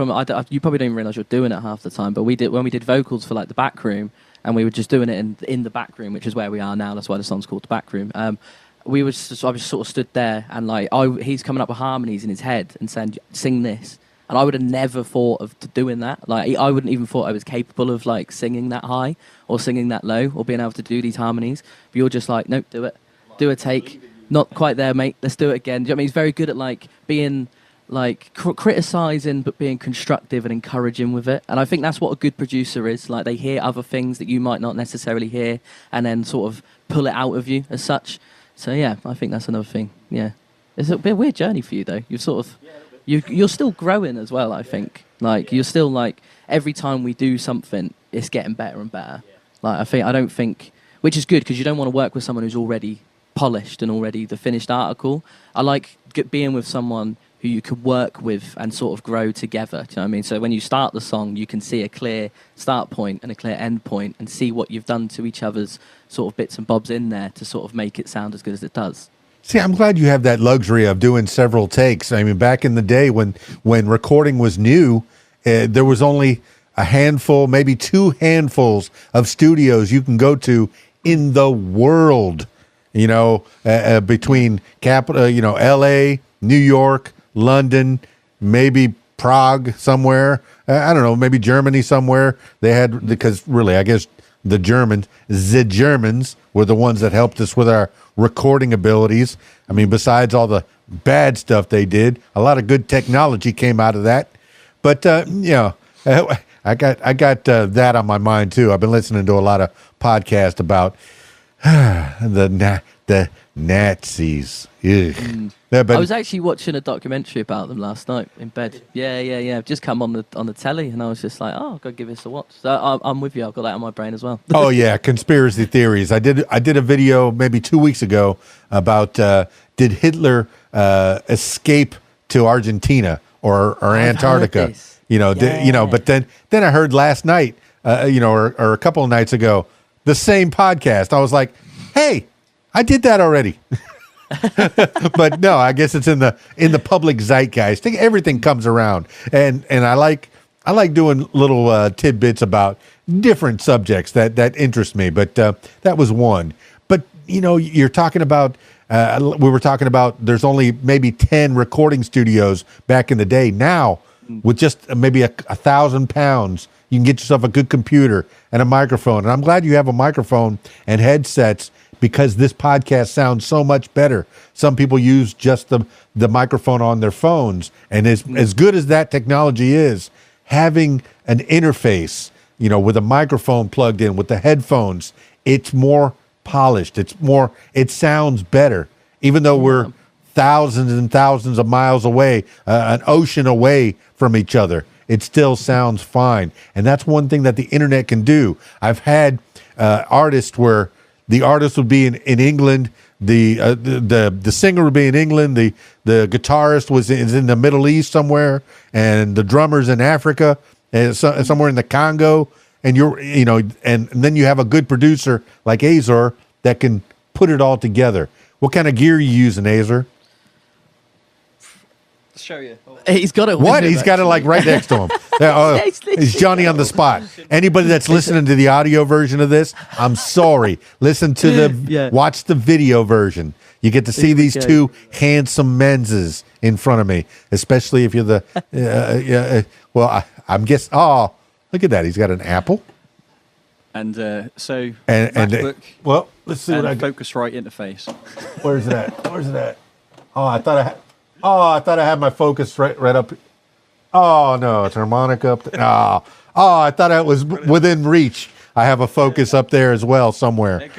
probably don't even realize you're doing it half the time, but when we did vocals for like the back room, and we were just doing it in the back room, which is where we are now. That's why the song's called The Back Room. I was sort of stood there, and like he's coming up with harmonies in his head and saying, "Sing this," and I would have never thought of doing that. Like I wouldn't even thought I was capable of like singing that high or singing that low or being able to do these harmonies. But you're just like, nope, do it, do a take. Not quite there, mate. Let's do it again. Do you know what I mean? He's very good at like being like criticizing but being constructive and encouraging with it, and I think that's what a good producer is. Like they hear other things that you might not necessarily hear and then sort of pull it out of you as such. So yeah, I think that's another thing. Yeah, it's a bit of a weird journey for you though. You've sort of you're still growing as well. I think like you're still like every time we do something it's getting better and better. Like I don't think, which is good because you don't want to work with someone who's already polished and already the finished article. I like being with someone who you could work with and sort of grow together. Do you know what I mean? So when you start the song, you can see a clear start point and a clear end point and see what you've done to each other's sort of bits and bobs in there to sort of make it sound as good as it does. See, I'm glad you have that luxury of doing several takes. I mean, back in the day when recording was new, there was only a handful, maybe two handfuls of studios you can go to in the world, you know, between capital, you know, L.A., New York, London, maybe Prague somewhere. I don't know, maybe Germany somewhere. They had, because really, I guess the Germans were the ones that helped us with our recording abilities. I mean, besides all the bad stuff they did, a lot of good technology came out of that. But, you know, I got that on my mind too. I've been listening to a lot of podcasts about the Nazis. Yeah, but I was actually watching a documentary about them last night in bed. Yeah. Just come on the telly, and I was just like, oh, I've got to give this a watch. So I'm with you. I've got that on my brain as well. Oh yeah, conspiracy theories. I did a video maybe 2 weeks ago about did Hitler escape to Argentina or Antarctica? You know, Yeah. But then I heard last night, or a couple of nights ago, the same podcast. I was like, hey, I did that already. But no, I guess it's in the public zeitgeist. I think everything comes around, and I like doing little tidbits about different subjects that interest me. But that was one. But you're talking about. We were talking about there's only maybe 10 recording studios back in the day. Now, with just maybe a 1,000 pounds, you can get yourself a good computer and a microphone. And I'm glad you have a microphone and headsets, because this podcast sounds so much better. Some people use just the microphone on their phones. And as good as that technology is, having an interface, with a microphone plugged in with the headphones, it's more polished. It sounds better. Even though we're thousands and thousands of miles away, an ocean away from each other, it still sounds fine. And that's one thing that the internet can do. I've had artists where the artist would be in England, the singer would be in England, the guitarist is in the Middle East somewhere, and the drummer's in Africa, and somewhere in the Congo, and and then you have a good producer like Azor that can put it all together. What kind of gear are you using, Azor? show you. He's got it. What? with him, He's got it like actually. right next to him. It's Johnny on the spot. Anybody that's listening to the audio version of this, I'm sorry. Listen to watch the video version. You get to see these two handsome menses in front of me, especially if you're the. I'm guessing. Oh, look at that. He's got an Apple. And so MacBook. Well, let's see what I got. Focusrite interface. Where's it at? Where's it at? Oh, I thought I had my focus right up. Oh no, it's harmonic up there. Oh, I thought it was within reach. I have a focus up there as well somewhere.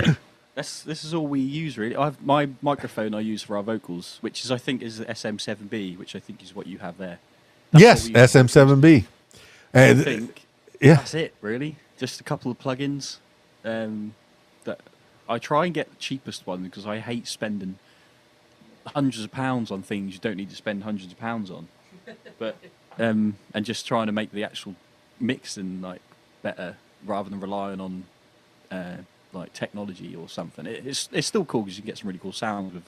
This is all we use really. I have my microphone I use for our vocals, which is I think is the SM7B, which I think is what you have there. Yes, SM7B. I think yeah, that's it really. Just a couple of plugins. That I try and get the cheapest one because I hate spending hundreds of pounds on things you don't need to spend hundreds of pounds on. But and just trying to make the actual mixing like better rather than relying on like technology or something. It's still cool because you can get some really cool sounds with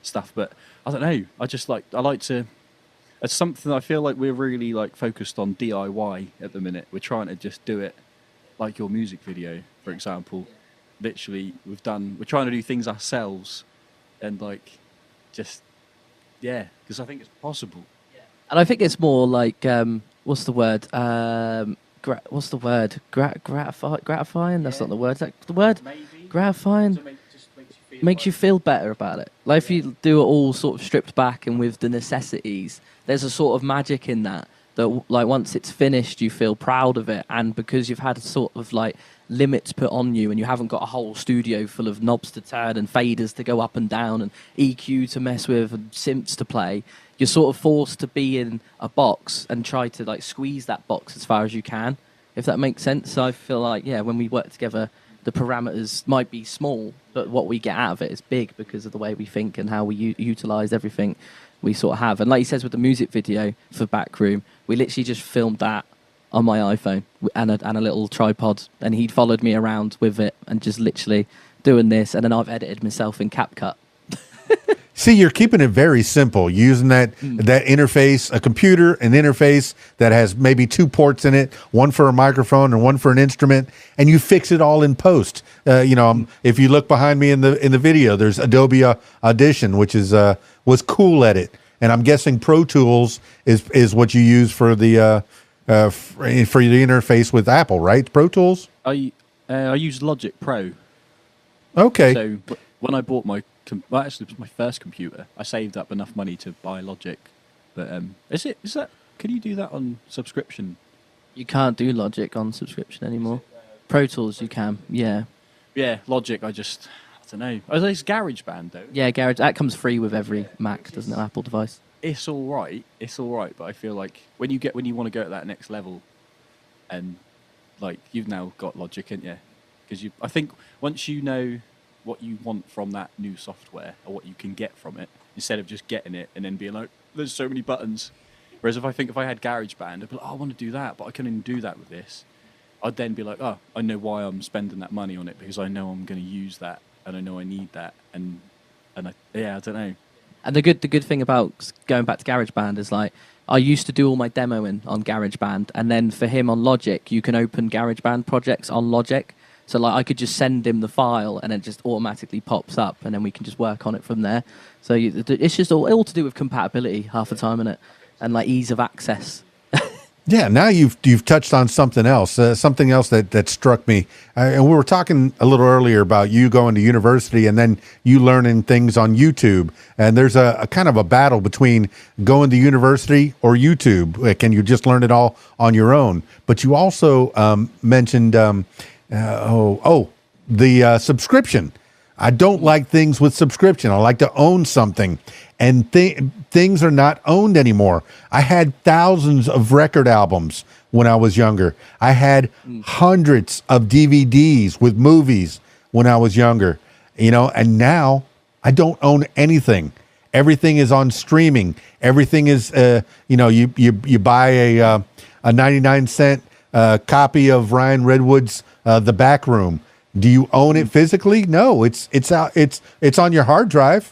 stuff. But I don't know. I like to. It's something I feel like we're really like focused on DIY at the minute. We're trying to just do it like your music video, for example. Literally, we're trying to do things ourselves, and like just because I think it's possible. And I think it's more like what's the word? Gratifying? That's not the word. Is that the word? Maybe Gratifying. So Makes you feel better about it. Like if you do it all sort of stripped back and with the necessities, there's a sort of magic in that like once it's finished, you feel proud of it. And because you've had a sort of like limits put on you and you haven't got a whole studio full of knobs to turn and faders to go up and down and EQ to mess with and synths to play, you're sort of forced to be in a box and try to like squeeze that box as far as you can, if that makes sense. So I feel like, when we work together, the parameters might be small, but what we get out of it is big because of the way we think and how we utilize everything we sort of have. And like he says with the music video for Backroom, we literally just filmed that on my iPhone and a little tripod, and he'd followed me around with it and just literally doing this, and then I've edited myself in CapCut. See, you're keeping it very simple, using that interface, a computer, an interface that has maybe 2 ports in it, one for a microphone and one for an instrument, and you fix it all in post. If you look behind me in the video, there's Adobe Audition, which is was Cool Edit, and I'm guessing Pro Tools is what you use for the for the interface with Apple, right? Pro Tools. I use Logic Pro. Okay. So when I bought actually, it was my first computer. I saved up enough money to buy Logic, but can you do that on subscription? You can't do Logic on subscription anymore. Pro Tools you can, yeah. Yeah, Logic. I don't know. Oh, there's GarageBand though. Yeah, Garage that comes free with every Mac, doesn't it? Apple device. It's all right. But I feel like when you want to go to that next level, and like you've now got Logic, haven't you? Because I think once you know what you want from that new software or what you can get from it, instead of just getting it and then being like, there's so many buttons. Whereas if I had GarageBand, I'd be like, I want to do that, but I can't even do that with this. I'd then be like, I know why I'm spending that money on it because I know I'm going to use that and I know I need that, and I don't know. And the good thing about going back to GarageBand is like I used to do all my demoing on GarageBand, and then for him on Logic, you can open GarageBand projects on Logic. So like I could just send him the file and it just automatically pops up, and then we can just work on it from there. So it's just all to do with compatibility half the time, isn't it? And like ease of access. Yeah, now you've touched on something else that struck me. And we were talking a little earlier about you going to university and then you learning things on YouTube. And there's a kind of a battle between going to university or YouTube. Can you just learn it all on your own? But you also mentioned the subscription. I don't like things with subscription. I like to own something, and things are not owned anymore. I had thousands of record albums when I was younger. I had hundreds of DVDs with movies when I was younger, and now I don't own anything. Everything is on streaming. Everything is, you buy a 99-cent copy of Ryan Redwood's The Back Room. Do you own it physically? No, it's out. It's on your hard drive,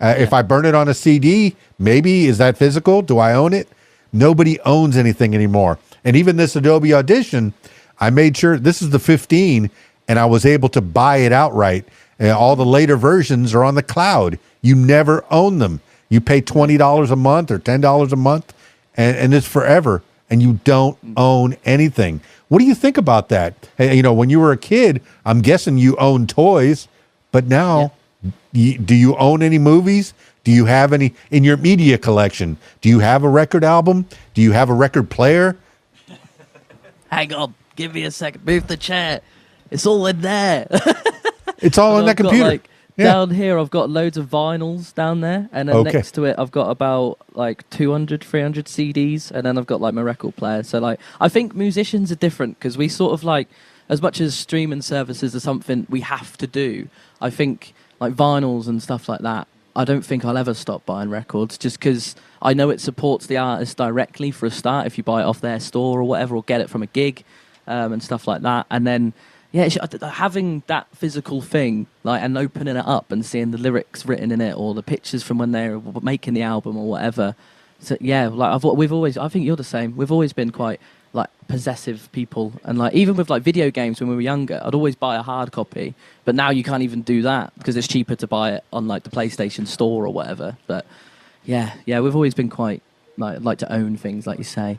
If I burn it on a CD, maybe, is that physical? Do I own it? Nobody owns anything anymore. And even this Adobe Audition, I made sure this is the 15, and I was able to buy it outright. All the later versions are on the cloud. You never own them. You pay $20 a month or $10 a month, and it's forever, and you don't own anything. What do you think about that? Hey, you know, when you were a kid, I'm guessing you owned toys, but now, do you own any movies? Do you have any in your media collection? Do you have a record album? Do you have a record player? Hang on, give me a second. Move the chair. It's all in there. It's all on that computer. Down here, I've got loads of vinyls down there, and then next to it, I've got about like 200, 300 CDs, and then I've got like my record player. So like, I think musicians are different because we sort of like, as much as streaming services are something we have to do, I think like vinyls and stuff like that, I don't think I'll ever stop buying records just because I know it supports the artist directly for a start if you buy it off their store or whatever, or get it from a gig and stuff like that. And then, yeah, having that physical thing, like, and opening it up and seeing the lyrics written in it or the pictures from when they were making the album or whatever. So yeah, like I think you're the same. We've always been quite like possessive people, and like even with like video games when we were younger, I'd always buy a hard copy, but now you can't even do that because it's cheaper to buy it on like the PlayStation Store or whatever. But yeah, we've always been quite like to own things, like you say.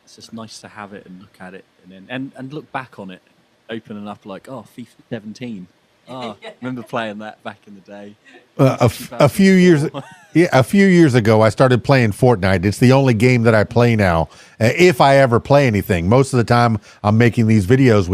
It's just nice to have it and look at it and look back on it, opening up like, oh, FIFA 17. Oh, remember playing that back in the day. A few years ago, I started playing Fortnite. It's the only game that I play now, if I ever play anything. Most of the time, I'm making these videos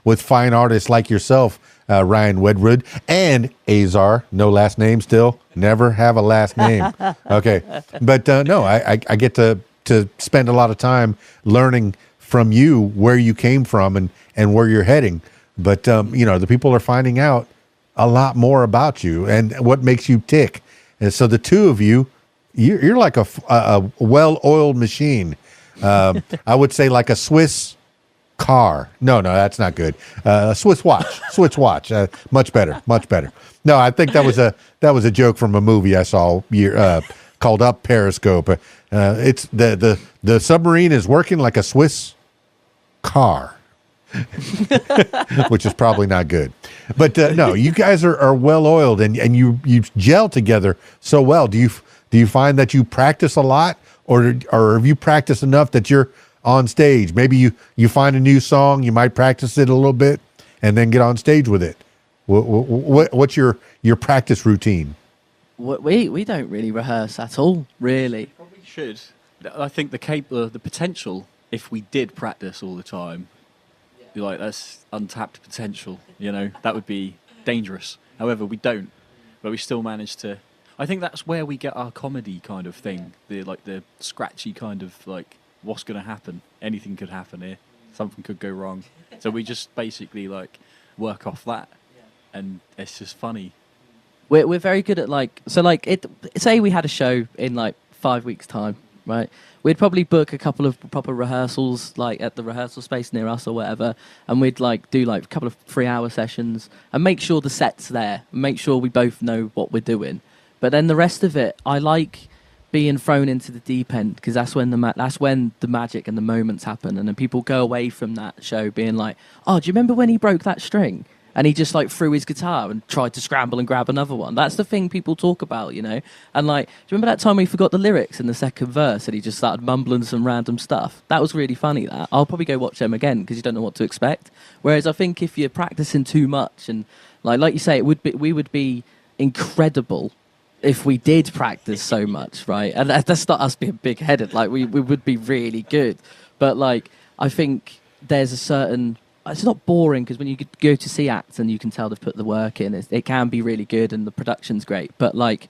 with fine artists like yourself, Ryan Redwood, and Azar. No last name still. Never have a last name. Okay, but no, I get to spend a lot of time learning from you where you came from and where you're heading. But, you know, the people are finding out a lot more about you and what makes you tick. And so the two of you, you're like a well-oiled machine. I would say like a Swiss car. No, that's not good. Swiss watch. Much better. No, I think that was a joke from a movie I saw called Up Periscope. It's the submarine is working like a Swiss car. Which is probably not good, but no, you guys are well oiled and you gel together so well. Do you find that you practice a lot, or have you practiced enough that you're on stage? Maybe you find a new song, you might practice it a little bit, and then get on stage with it. What's your practice routine? We don't really rehearse at all, really. Probably should. I think the potential, if we did practice all the time. Like, that's untapped potential, you know, that would be dangerous. However, we don't, but we still manage to. I think that's where we get our comedy kind of thing, the scratchy kind of like, what's going to happen? Anything could happen here. Something could go wrong. So we just basically like work off that, and it's just funny. We're very good at say we had a show in like 5 weeks' time, right? We'd probably book a couple of proper rehearsals, like at the rehearsal space near us or whatever, and we'd like do like a couple of 3-hour sessions and make sure the set's there, make sure we both know what we're doing. But then the rest of it, I like being thrown into the deep end because that's when the magic and the moments happen, and then people go away from that show being like, "Oh, do you remember when he broke that string?" And he just like threw his guitar and tried to scramble and grab another one. That's the thing people talk about, you know. And like, do you remember that time he forgot the lyrics in the second verse and he just started mumbling some random stuff? That was really funny. That I'll probably go watch them again because you don't know what to expect. Whereas I think if you're practicing too much and like you say, we would be incredible if we did practice so much, right? And that's not us being big-headed. Like we would be really good, but like I think there's a certain. It's not boring because when you go to see acts and you can tell they've put the work in, it can be really good and the production's great. But like,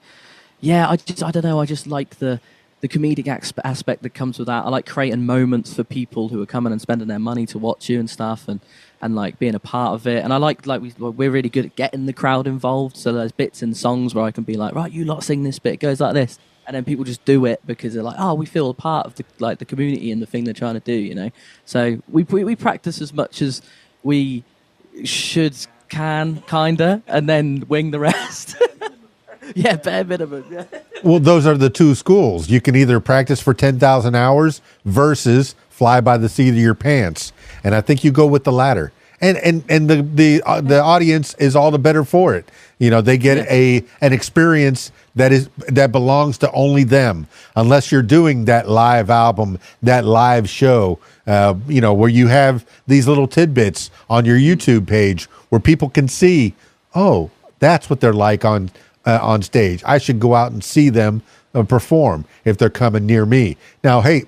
yeah, I don't know. I just like the comedic aspect that comes with that. I like creating moments for people who are coming and spending their money to watch you and stuff, and like being a part of it. And I like we're really good at getting the crowd involved. So there's bits in songs where I can be like, right, you lot sing this bit, it goes like this. And then people just do it because they're like, oh, we feel a part of the community and the thing they're trying to do, you know. So we practice as much as we kinda, and then wing the rest. Yeah, bare minimum. Yeah. Well, those are the two schools. You can either practice for 10,000 hours versus fly by the seat of your pants. And I think you go with the latter. And the audience is all the better for it. You know, they get an experience that belongs to only them. Unless you're doing that live album, that live show, you know, where you have these little tidbits on your YouTube page where people can see, oh, that's what they're like on stage. I should go out and see them perform if they're coming near me. Now, hey,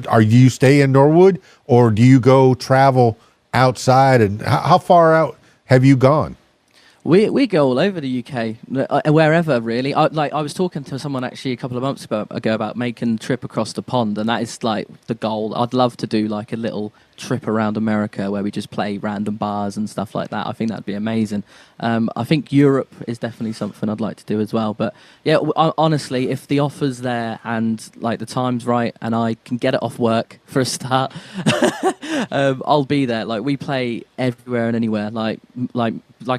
are you stay in Norwood or do you go travel outside? And how far out have you gone? We go all over the UK, wherever really. I was talking to someone actually a couple of months ago about making a trip across the pond, and that is like the goal. I'd love to do like a little trip around America where we just play random bars and stuff like that. I think that'd be amazing. I think Europe is definitely something I'd like to do as well. But yeah, honestly, if the offer's there and like the time's right and I can get it off work for a start, I'll be there. Like we play everywhere and anywhere. Like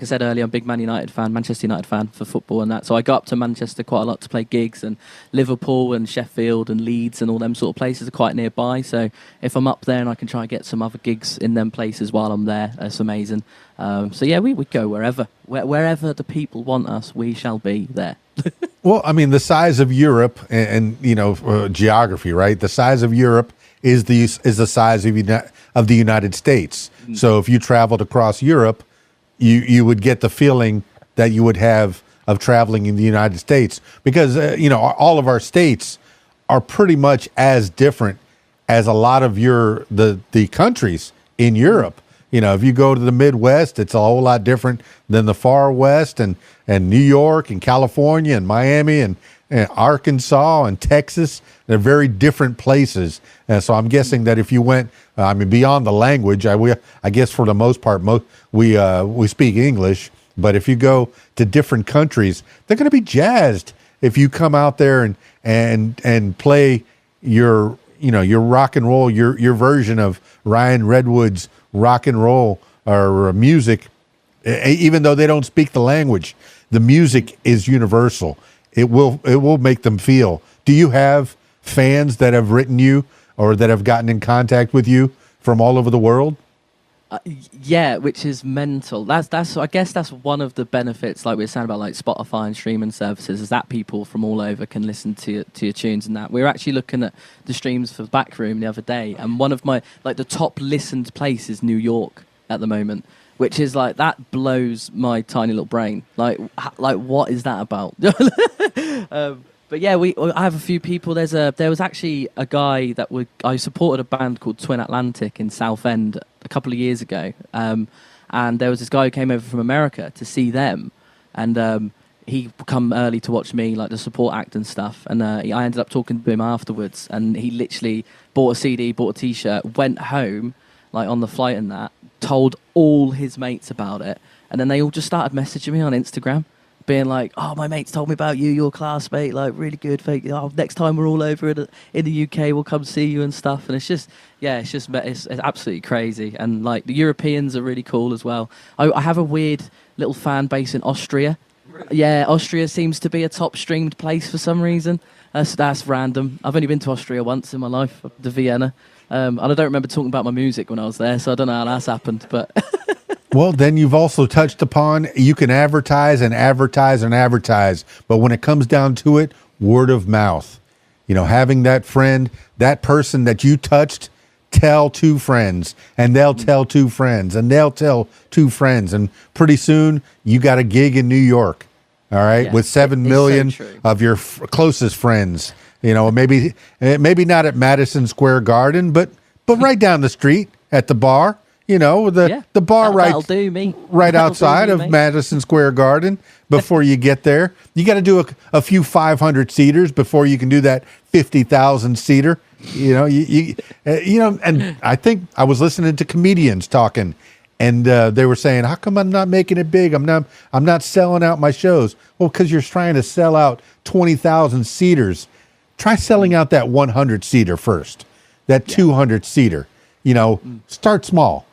I said earlier, I'm a big Man United fan, Manchester United fan for football and that. So I go up to Manchester quite a lot to play gigs, and Liverpool and Sheffield and Leeds and all them sort of places are quite nearby. So if I'm up there and I can try and get some other gigs in them places while I'm there, that's amazing. So yeah, we would go wherever. Wherever the people want us, we shall be there. Well, I mean, the size of Europe and you know, geography, right? The size of Europe is the size of the United States. Mm-hmm. So if you traveled across Europe, you would get the feeling that you would have of traveling in the United States, because you know, all of our states are pretty much as different as a lot of the countries in Europe. You know, if you go to the Midwest, it's a whole lot different than the far West, and New York and California and Miami and Arkansas and Texas. They're very different places. And so I'm guessing that if you went, I mean, beyond the language, I guess for the most part, we speak English. But if you go to different countries, they're going to be jazzed if you come out there and play your rock and roll, your version of Ryan Redwood's rock and roll or music. Even though they don't speak the language, the music is universal. It will make them feel. Do you have fans that have written you or that have gotten in contact with you from all over the world? Yeah, which is mental. That's I guess that's one of the benefits, like we were saying about like Spotify and streaming services, is that people from all over can listen to your tunes and that. We were actually looking at the streams for Backroom the other day, and one of my the top listened place is New York at the moment, which is like, that blows my tiny little brain. Like what is that about? But yeah, I have a few people. There was actually a guy I supported a band called Twin Atlantic in Southend a couple of years ago, and there was this guy who came over from America to see them, and he come early to watch me, like the support act and stuff. And I ended up talking to him afterwards, and he literally bought a CD, bought a T-shirt, went home, like on the flight and that, told all his mates about it, and then they all just started messaging me on Instagram, being like, "Oh, my mates told me about you, your classmate, like really good. Oh, next time we're all over in the UK, we'll come see you and stuff." And it's absolutely crazy. And like the Europeans are really cool as well. I have a weird little fan base in Austria. Really? Yeah, Austria seems to be a top streamed place for some reason. That's random. I've only been to Austria once in my life, to Vienna. And I don't remember talking about my music when I was there, so I don't know how that's happened, but... Well, then you've also touched upon, you can advertise and advertise and advertise, but when it comes down to it, word of mouth. You know, having that friend, that person that you touched, tell two friends, and they'll tell two friends, and they'll tell two friends, and pretty soon you got a gig in New York, all right, yeah, with 7 million of your closest friends. You know, maybe not at Madison Square Garden, but right down the street at the bar. You know, the bar right outside of Madison Square Garden. Before you get there, you got to do a few 500 seaters before you can do that 50,000 seater. You know, you know, and I think I was listening to comedians talking, and they were saying, "How come I'm not making it big? I'm not selling out my shows." Well, because you're trying to sell out 20,000 seaters. Try selling out that 100 seater first, that 200 seater. You know, start small.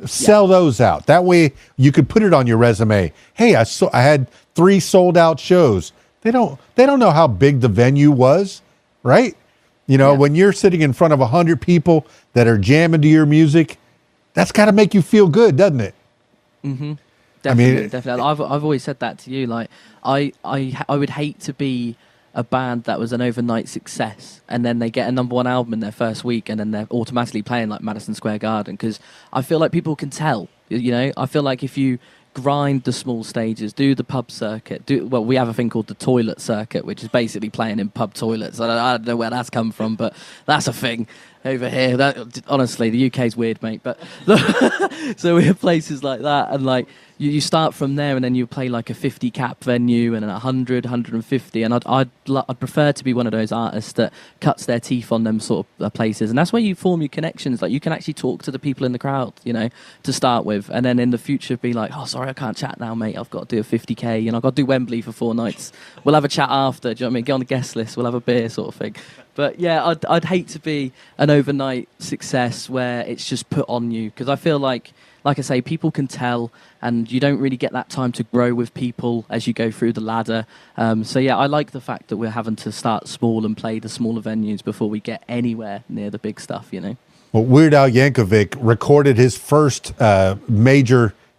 Sell those out. That way you could put it on your resume. Hey, I had 3 sold out shows. They don't know how big the venue was, right? You know, when you're sitting in front of 100 people that are jamming to your music, that's got to make you feel good, doesn't it? Mm-hmm. Definitely, definitely. I've always said that to you. Like, I would hate to be a band that was an overnight success and then they get a #1 album in their first week and then they're automatically playing like Madison Square Garden, because I feel like people can tell. You know, I feel like if you grind the small stages, do the pub circuit, we have a thing called the toilet circuit, which is basically playing in pub toilets. I don't know where that's come from, but that's a thing over here. That, honestly, the UK's weird, mate. But so we have places like that, and like you start from there, and then you play like a 50 cap venue and a 100, 150, and I'd prefer to be one of those artists that cuts their teeth on them sort of places, and that's where you form your connections. Like, you can actually talk to the people in the crowd, you know, to start with, and then in the future be like, oh, sorry, I can't chat now, mate. I've got to do a 50k, and I've got to do Wembley for 4 nights. We'll have a chat after. Do you know what I mean? Get on the guest list. We'll have a beer, sort of thing. But yeah, I'd hate to be an overnight success where it's just put on you, because I feel like I say, people can tell, and you don't really get that time to grow with people as you go through the ladder. So yeah, I like the fact that we're having to start small and play the smaller venues before we get anywhere near the big stuff, you know. Well, Weird Al Yankovic recorded his first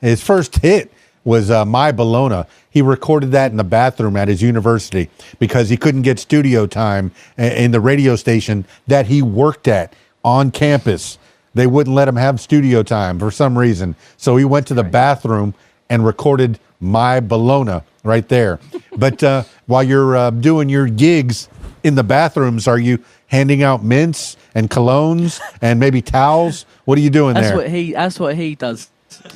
his first hit was My Bologna. He recorded that in the bathroom at his university because he couldn't get studio time in the radio station that he worked at on campus. They wouldn't let him have studio time for some reason. So he went to the bathroom and recorded My Bologna right there. But while you're doing your gigs in the bathrooms, are you handing out mints and colognes and maybe towels? What are you doing there? That's what he does.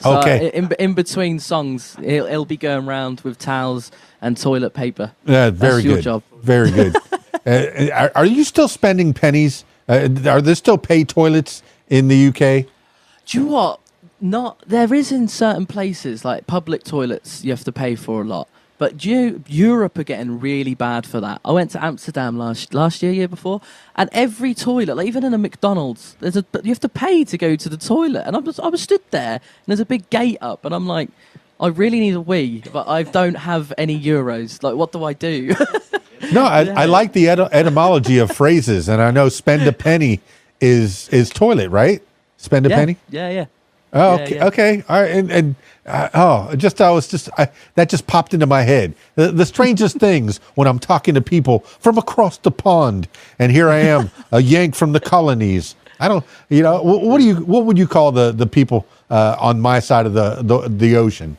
So okay. In between songs, he'll be going around with towels and toilet paper. Very That's good. your job. Very good. Are you still spending pennies? Are there still pay toilets in the UK? Do you know what? There is in certain places, like public toilets, you have to pay for a lot. But Europe are getting really bad for that. I went to Amsterdam last year before, and every toilet, like even in a McDonald's, you have to pay to go to the toilet. And I was stood there, and there's a big gate up, and I'm like, I really need a wee, but I don't have any euros. Like, what do I do? No, I like the etymology of phrases, and I know spend a penny is toilet, right? Spend a penny? Yeah. Oh, okay, Yeah. okay, all right, that just popped into my head. The strangest things when I'm talking to people from across the pond, and here I am, a Yank from the colonies. I don't, what would you call the people on my side of the ocean?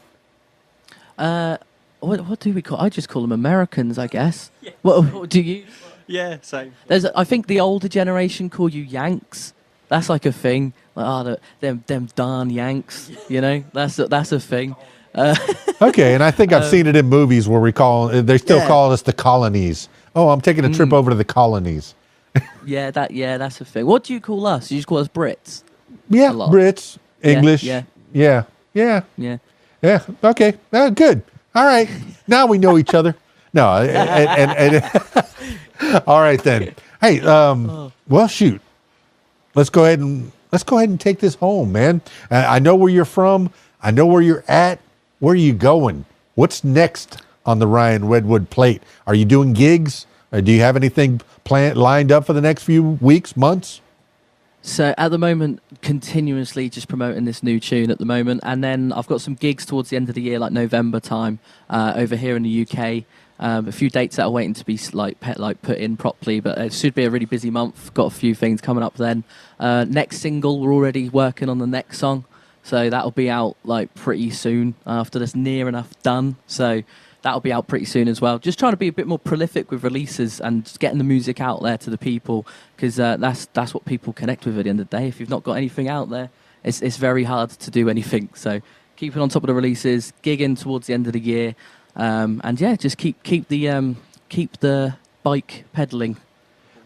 What do we call? I just call them Americans, I guess. Yeah. What do you? Yeah, same. I think the older generation call you Yanks. That's like a thing. Like, them darn Yanks, you know. That's a thing. Okay, and I think I've seen it in movies where they still call us the colonies. Oh, I'm taking a trip over to the colonies. That's a thing. What do you call us? You just call us Brits. Yeah, Brits, English. Yeah. Okay, good. All right, now we know each other. No, and all right then. Hey, well, shoot. Let's go ahead and take this home, man. I know where you're from. I know where you're at. Where are you going? What's next on the Ryan Redwood plate? Are you doing gigs? Or do you have anything lined up for the next few weeks, months? So at the moment, continuously just promoting this new tune at the moment. And then I've got some gigs towards the end of the year, like November time, over here in the UK. A few dates that are waiting to be put in properly, but it should be a really busy month. Got a few things coming up then. Next single, we're already working on the next song, so that'll be out like pretty soon after this, near enough done. So that'll be out pretty soon as well. Just trying to be a bit more prolific with releases and just getting the music out there to the people, because that's what people connect with at the end of the day. If you've not got anything out there, it's very hard to do anything. So keeping on top of the releases, gigging towards the end of the year. And yeah, just keep the bike pedaling.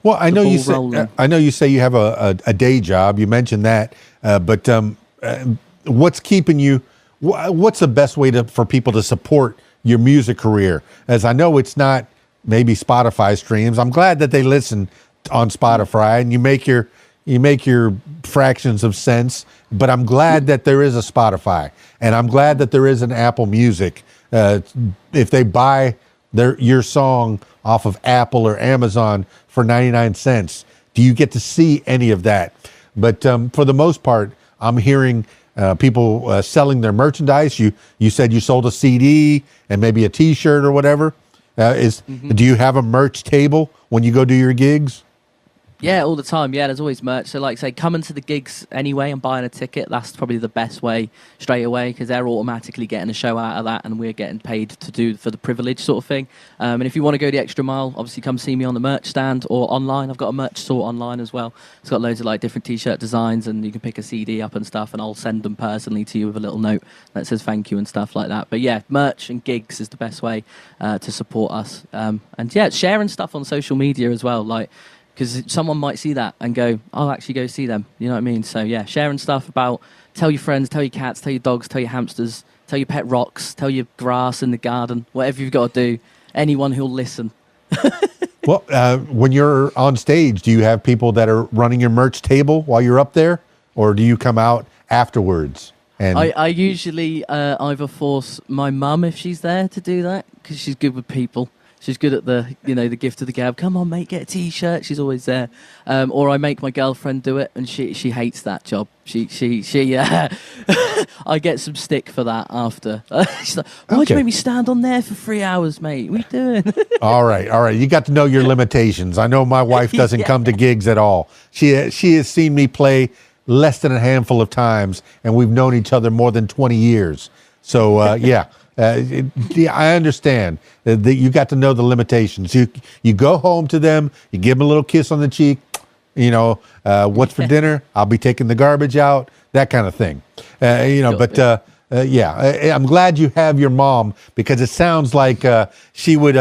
Well, I know you say you have a day job. You mentioned that, but what's keeping you? What's the best way for people to support your music career? As I know, it's not maybe Spotify streams. I'm glad that they listen on Spotify and you make your fractions of cents. But I'm glad that there is a Spotify, and I'm glad that there is an Apple Music. If they buy your song off of Apple or Amazon for 99 cents? Do you get to see any of that? But for the most part, I'm hearing people selling their merchandise. You said you sold a CD and maybe a T-shirt or whatever. Do you have a merch table when you go do your gigs? Yeah, all the time. Yeah, there's always merch. So, like, say, coming to the gigs anyway and buying a ticket, that's probably the best way straight away, because they're automatically getting a show out of that and we're getting paid to do for the privilege sort of thing. And if you want to go the extra mile, obviously come see me on the merch stand or online. I've got a merch store online as well. It's got loads of like different T-shirt designs, and you can pick a CD up and stuff, and I'll send them personally to you with a little note that says thank you and stuff like that. But yeah, merch and gigs is the best way to support us. And yeah, sharing stuff on social media as well, like, because someone might see that and go, I'll actually go see them. You know what I mean? So, yeah, sharing stuff about, tell your friends, tell your cats, tell your dogs, tell your hamsters, tell your pet rocks, tell your grass in the garden, whatever you've got to do, anyone who'll listen. Well, when you're on stage, do you have people that are running your merch table while you're up there? Or do you come out afterwards? And I usually either force my mum, if she's there, to do that, because she's good with people. She's good at the gift of the gab. Come on, mate, get a T-shirt. She's always there. Or I make my girlfriend do it, and she hates that job. I get some stick for that after. She's like, why'd you make me stand on there for 3 hours, mate? What are you doing? All right. You got to know your limitations. I know my wife doesn't come to gigs at all. She has seen me play less than a handful of times, and we've known each other more than 20 years. So, yeah. I understand that you got to know the limitations. You go home to them, you give them a little kiss on the cheek, what's for dinner? I'll be taking the garbage out, that kind of thing. Sure, yeah, I'm glad you have your mom, because it sounds like she would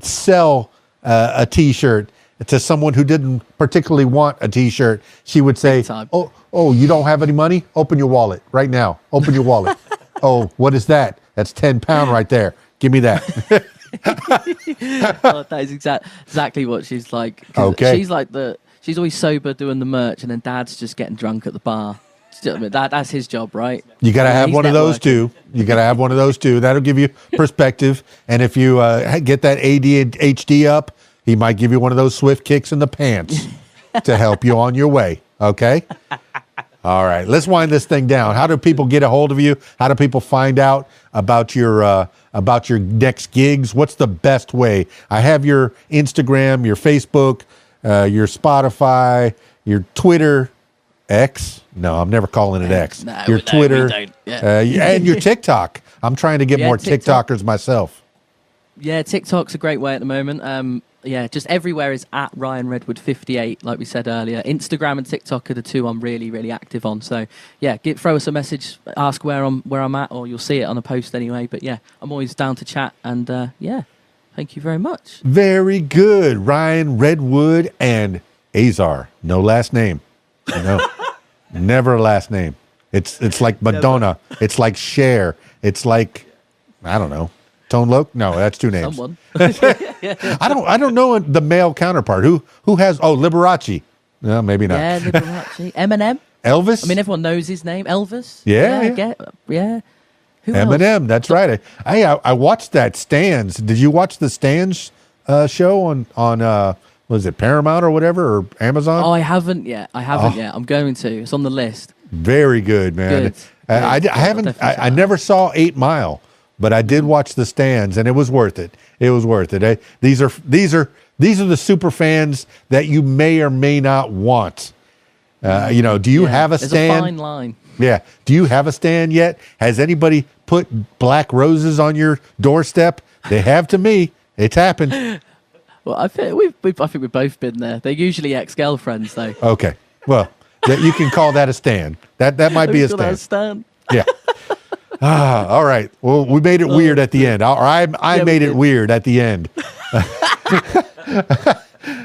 sell a T-shirt to someone who didn't particularly want a T-shirt. She would say, "Oh, you don't have any money? Open your wallet right now. Open your wallet." Oh, what is that? That's £10 right there. Give me that. That is exactly what she's like. Okay. She's always sober doing the merch, and then Dad's just getting drunk at the bar. That's his job, right? You got to have one of those too. That'll give you perspective. And if you get that ADHD up, he might give you one of those swift kicks in the pants to help you on your way. Okay? All right, let's wind this thing down. How do people get a hold of you? How do people find out about your next gigs? What's the best way? I have your Instagram, your Facebook, your Spotify, your Twitter, X. No, I'm never calling it X. Your Twitter, and your TikTok. I'm trying to get more TikTokers myself. Yeah, TikTok's a great way at the moment. Just everywhere is at Ryan Redwood 58, like we said earlier. Instagram and TikTok are the two I'm really, really active on. So yeah, throw us a message, ask where I'm at, or you'll see it on a post anyway. But yeah, I'm always down to chat, and thank you very much. Very good, Ryan Redwood and Azar. No last name. Never a last name. It's like Madonna. It's like Cher. It's like, I don't know. Tone Loc? No, that's two names. Someone. I don't know the male counterpart. Who has Liberace? No, maybe not. Yeah, Liberace. Eminem. Elvis? I mean, everyone knows his name. Elvis. Yeah. Who Eminem, else? that's right. I watched that Stans. Did you watch the Stans show on was it Paramount or whatever, or Amazon? Oh, I haven't yet. I'm going to. It's on the list. Very good, man. Good. I never saw 8 Mile. But I did watch the Stands, and it was worth it. These are the super fans that you may or may not want. Do you have a stand? There's a fine line. Yeah. Do you have a stand yet? Has anybody put black roses on your doorstep? They have to me. It's happened. Well, I think we've both been there. They're usually ex-girlfriends, though. Okay. Well, you can call that a stand. That might be a stand. Yeah. All right. Well, we made it weird at the end. I made it weird at the end.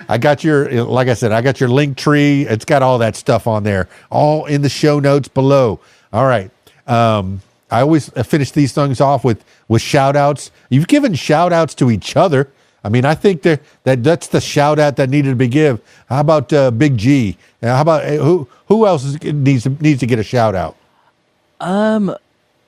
I got your link tree. It's got all that stuff on there, all in the show notes below. All right. I always finish these things off with shout outs. You've given shout outs to each other. I mean, I think that's the shout out that needed to be given. How about Big G? How about who else needs to get a shout out?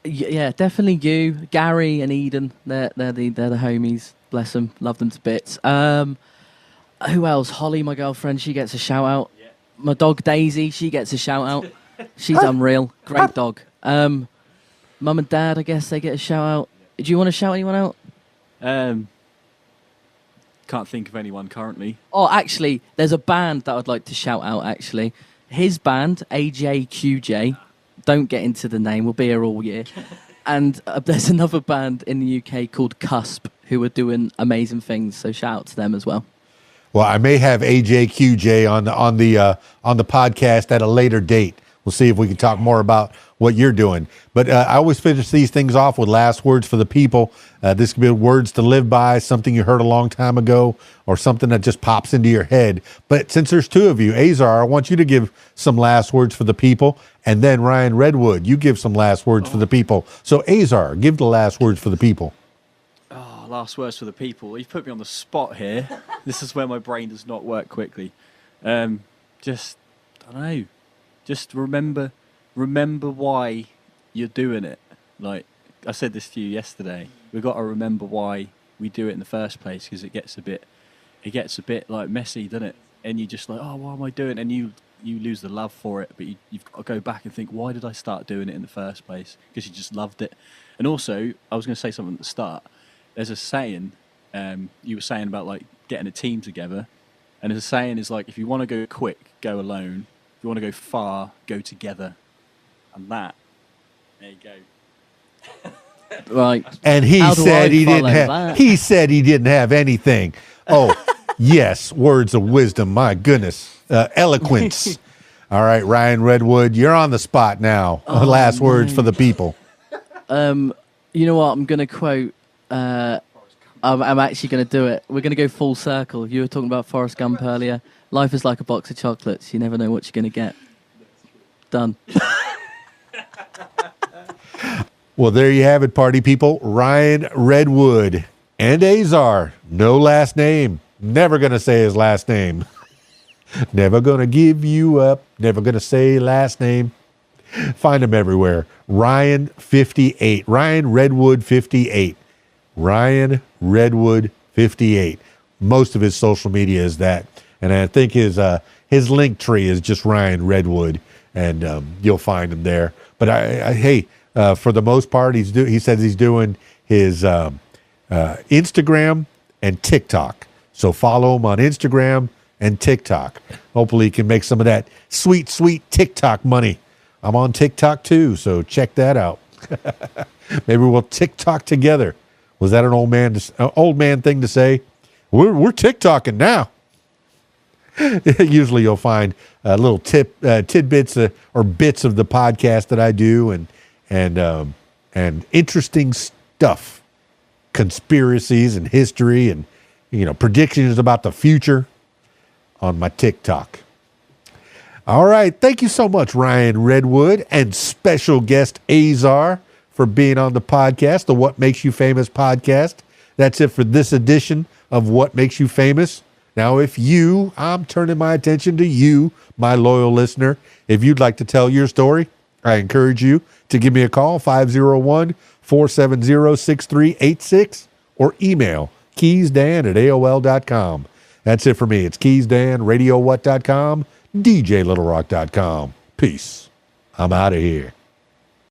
Yeah, definitely you, Gary and Eden. They're the homies. Bless them, love them to bits. Who else? Holly, my girlfriend, she gets a shout out. Yeah. My dog Daisy, she gets a shout out. She's unreal, great dog. Mum and Dad, I guess they get a shout out. Do you want to shout anyone out? Can't think of anyone currently. Oh, actually, there's a band that I'd like to shout out. Actually, his band AJQJ. Don't get into the name. We'll be here all year. And there's another band in the UK called Cusp who are doing amazing things. So shout out to them as well. Well, I may have AJQJ on the podcast at a later date. We'll see if we can talk more about what you're doing. But I always finish these things off with last words for the people. This could be words to live by, something you heard a long time ago, or something that just pops into your head. But since there's two of you, Azar, I want you to give some last words for the people. And then Ryan Redwood, you give some last words for the people. So Azar, give the last words for the people. Oh, last words for the people. You've put me on the spot here. This is where my brain does not work quickly. Just, I don't know. Just remember why you're doing it. Like I said this to you yesterday, we've got to remember why we do it in the first place, because it gets a bit like messy, doesn't it? And you just like, oh, why am I doing it? And you lose the love for it, but you've got to go back and think, why did I start doing it in the first place? Because you just loved it. And also, I was going to say something at the start. There's a saying, you were saying about like getting a team together, and there's a saying is like, if you want to go quick, go alone. If you want to go far, go together. And that, there you go. Right. And he said he didn't have anything. Oh, yes, words of wisdom. My goodness, eloquence. All right, Ryan Redwood, you're on the spot now. Last words for the people. You know what? I'm going to quote. I'm actually going to do it. We're going to go full circle. You were talking about Forrest Gump earlier. Life is like a box of chocolates. You never know what you're going to get. Done. Well, there you have it, party people. Ryan Redwood and Azar. No last name. Never going to say his last name. Never going to give you up. Never going to say last name. Find him everywhere. Ryan 58. Ryan Redwood 58. Ryan Redwood 58. Most of his social media is that. And I think his link tree is just Ryan Redwood, and you'll find him there. But hey, for the most part, he says he's doing his Instagram and TikTok. So follow him on Instagram and TikTok. Hopefully, he can make some of that sweet, sweet TikTok money. I'm on TikTok too, so check that out. Maybe we'll TikTok together. Was that an old man thing to say? We're TikToking now. Usually you'll find little tidbits or bits of the podcast that I do, and interesting stuff, conspiracies and history, and predictions about the future on my TikTok. All right, thank you so much, Ryan Redwood, and special guest Azar, for being on the podcast, the What Makes You Famous podcast. That's it for this edition of What Makes You Famous. Now, I'm turning my attention to you, my loyal listener. If you'd like to tell your story, I encourage you to give me a call, 501-470-6386, or email KeysDAN@AOL.com. That's it for me. It's KeysDAN, RadioWhat.com, DJLittleRock.com. Peace. I'm out of here.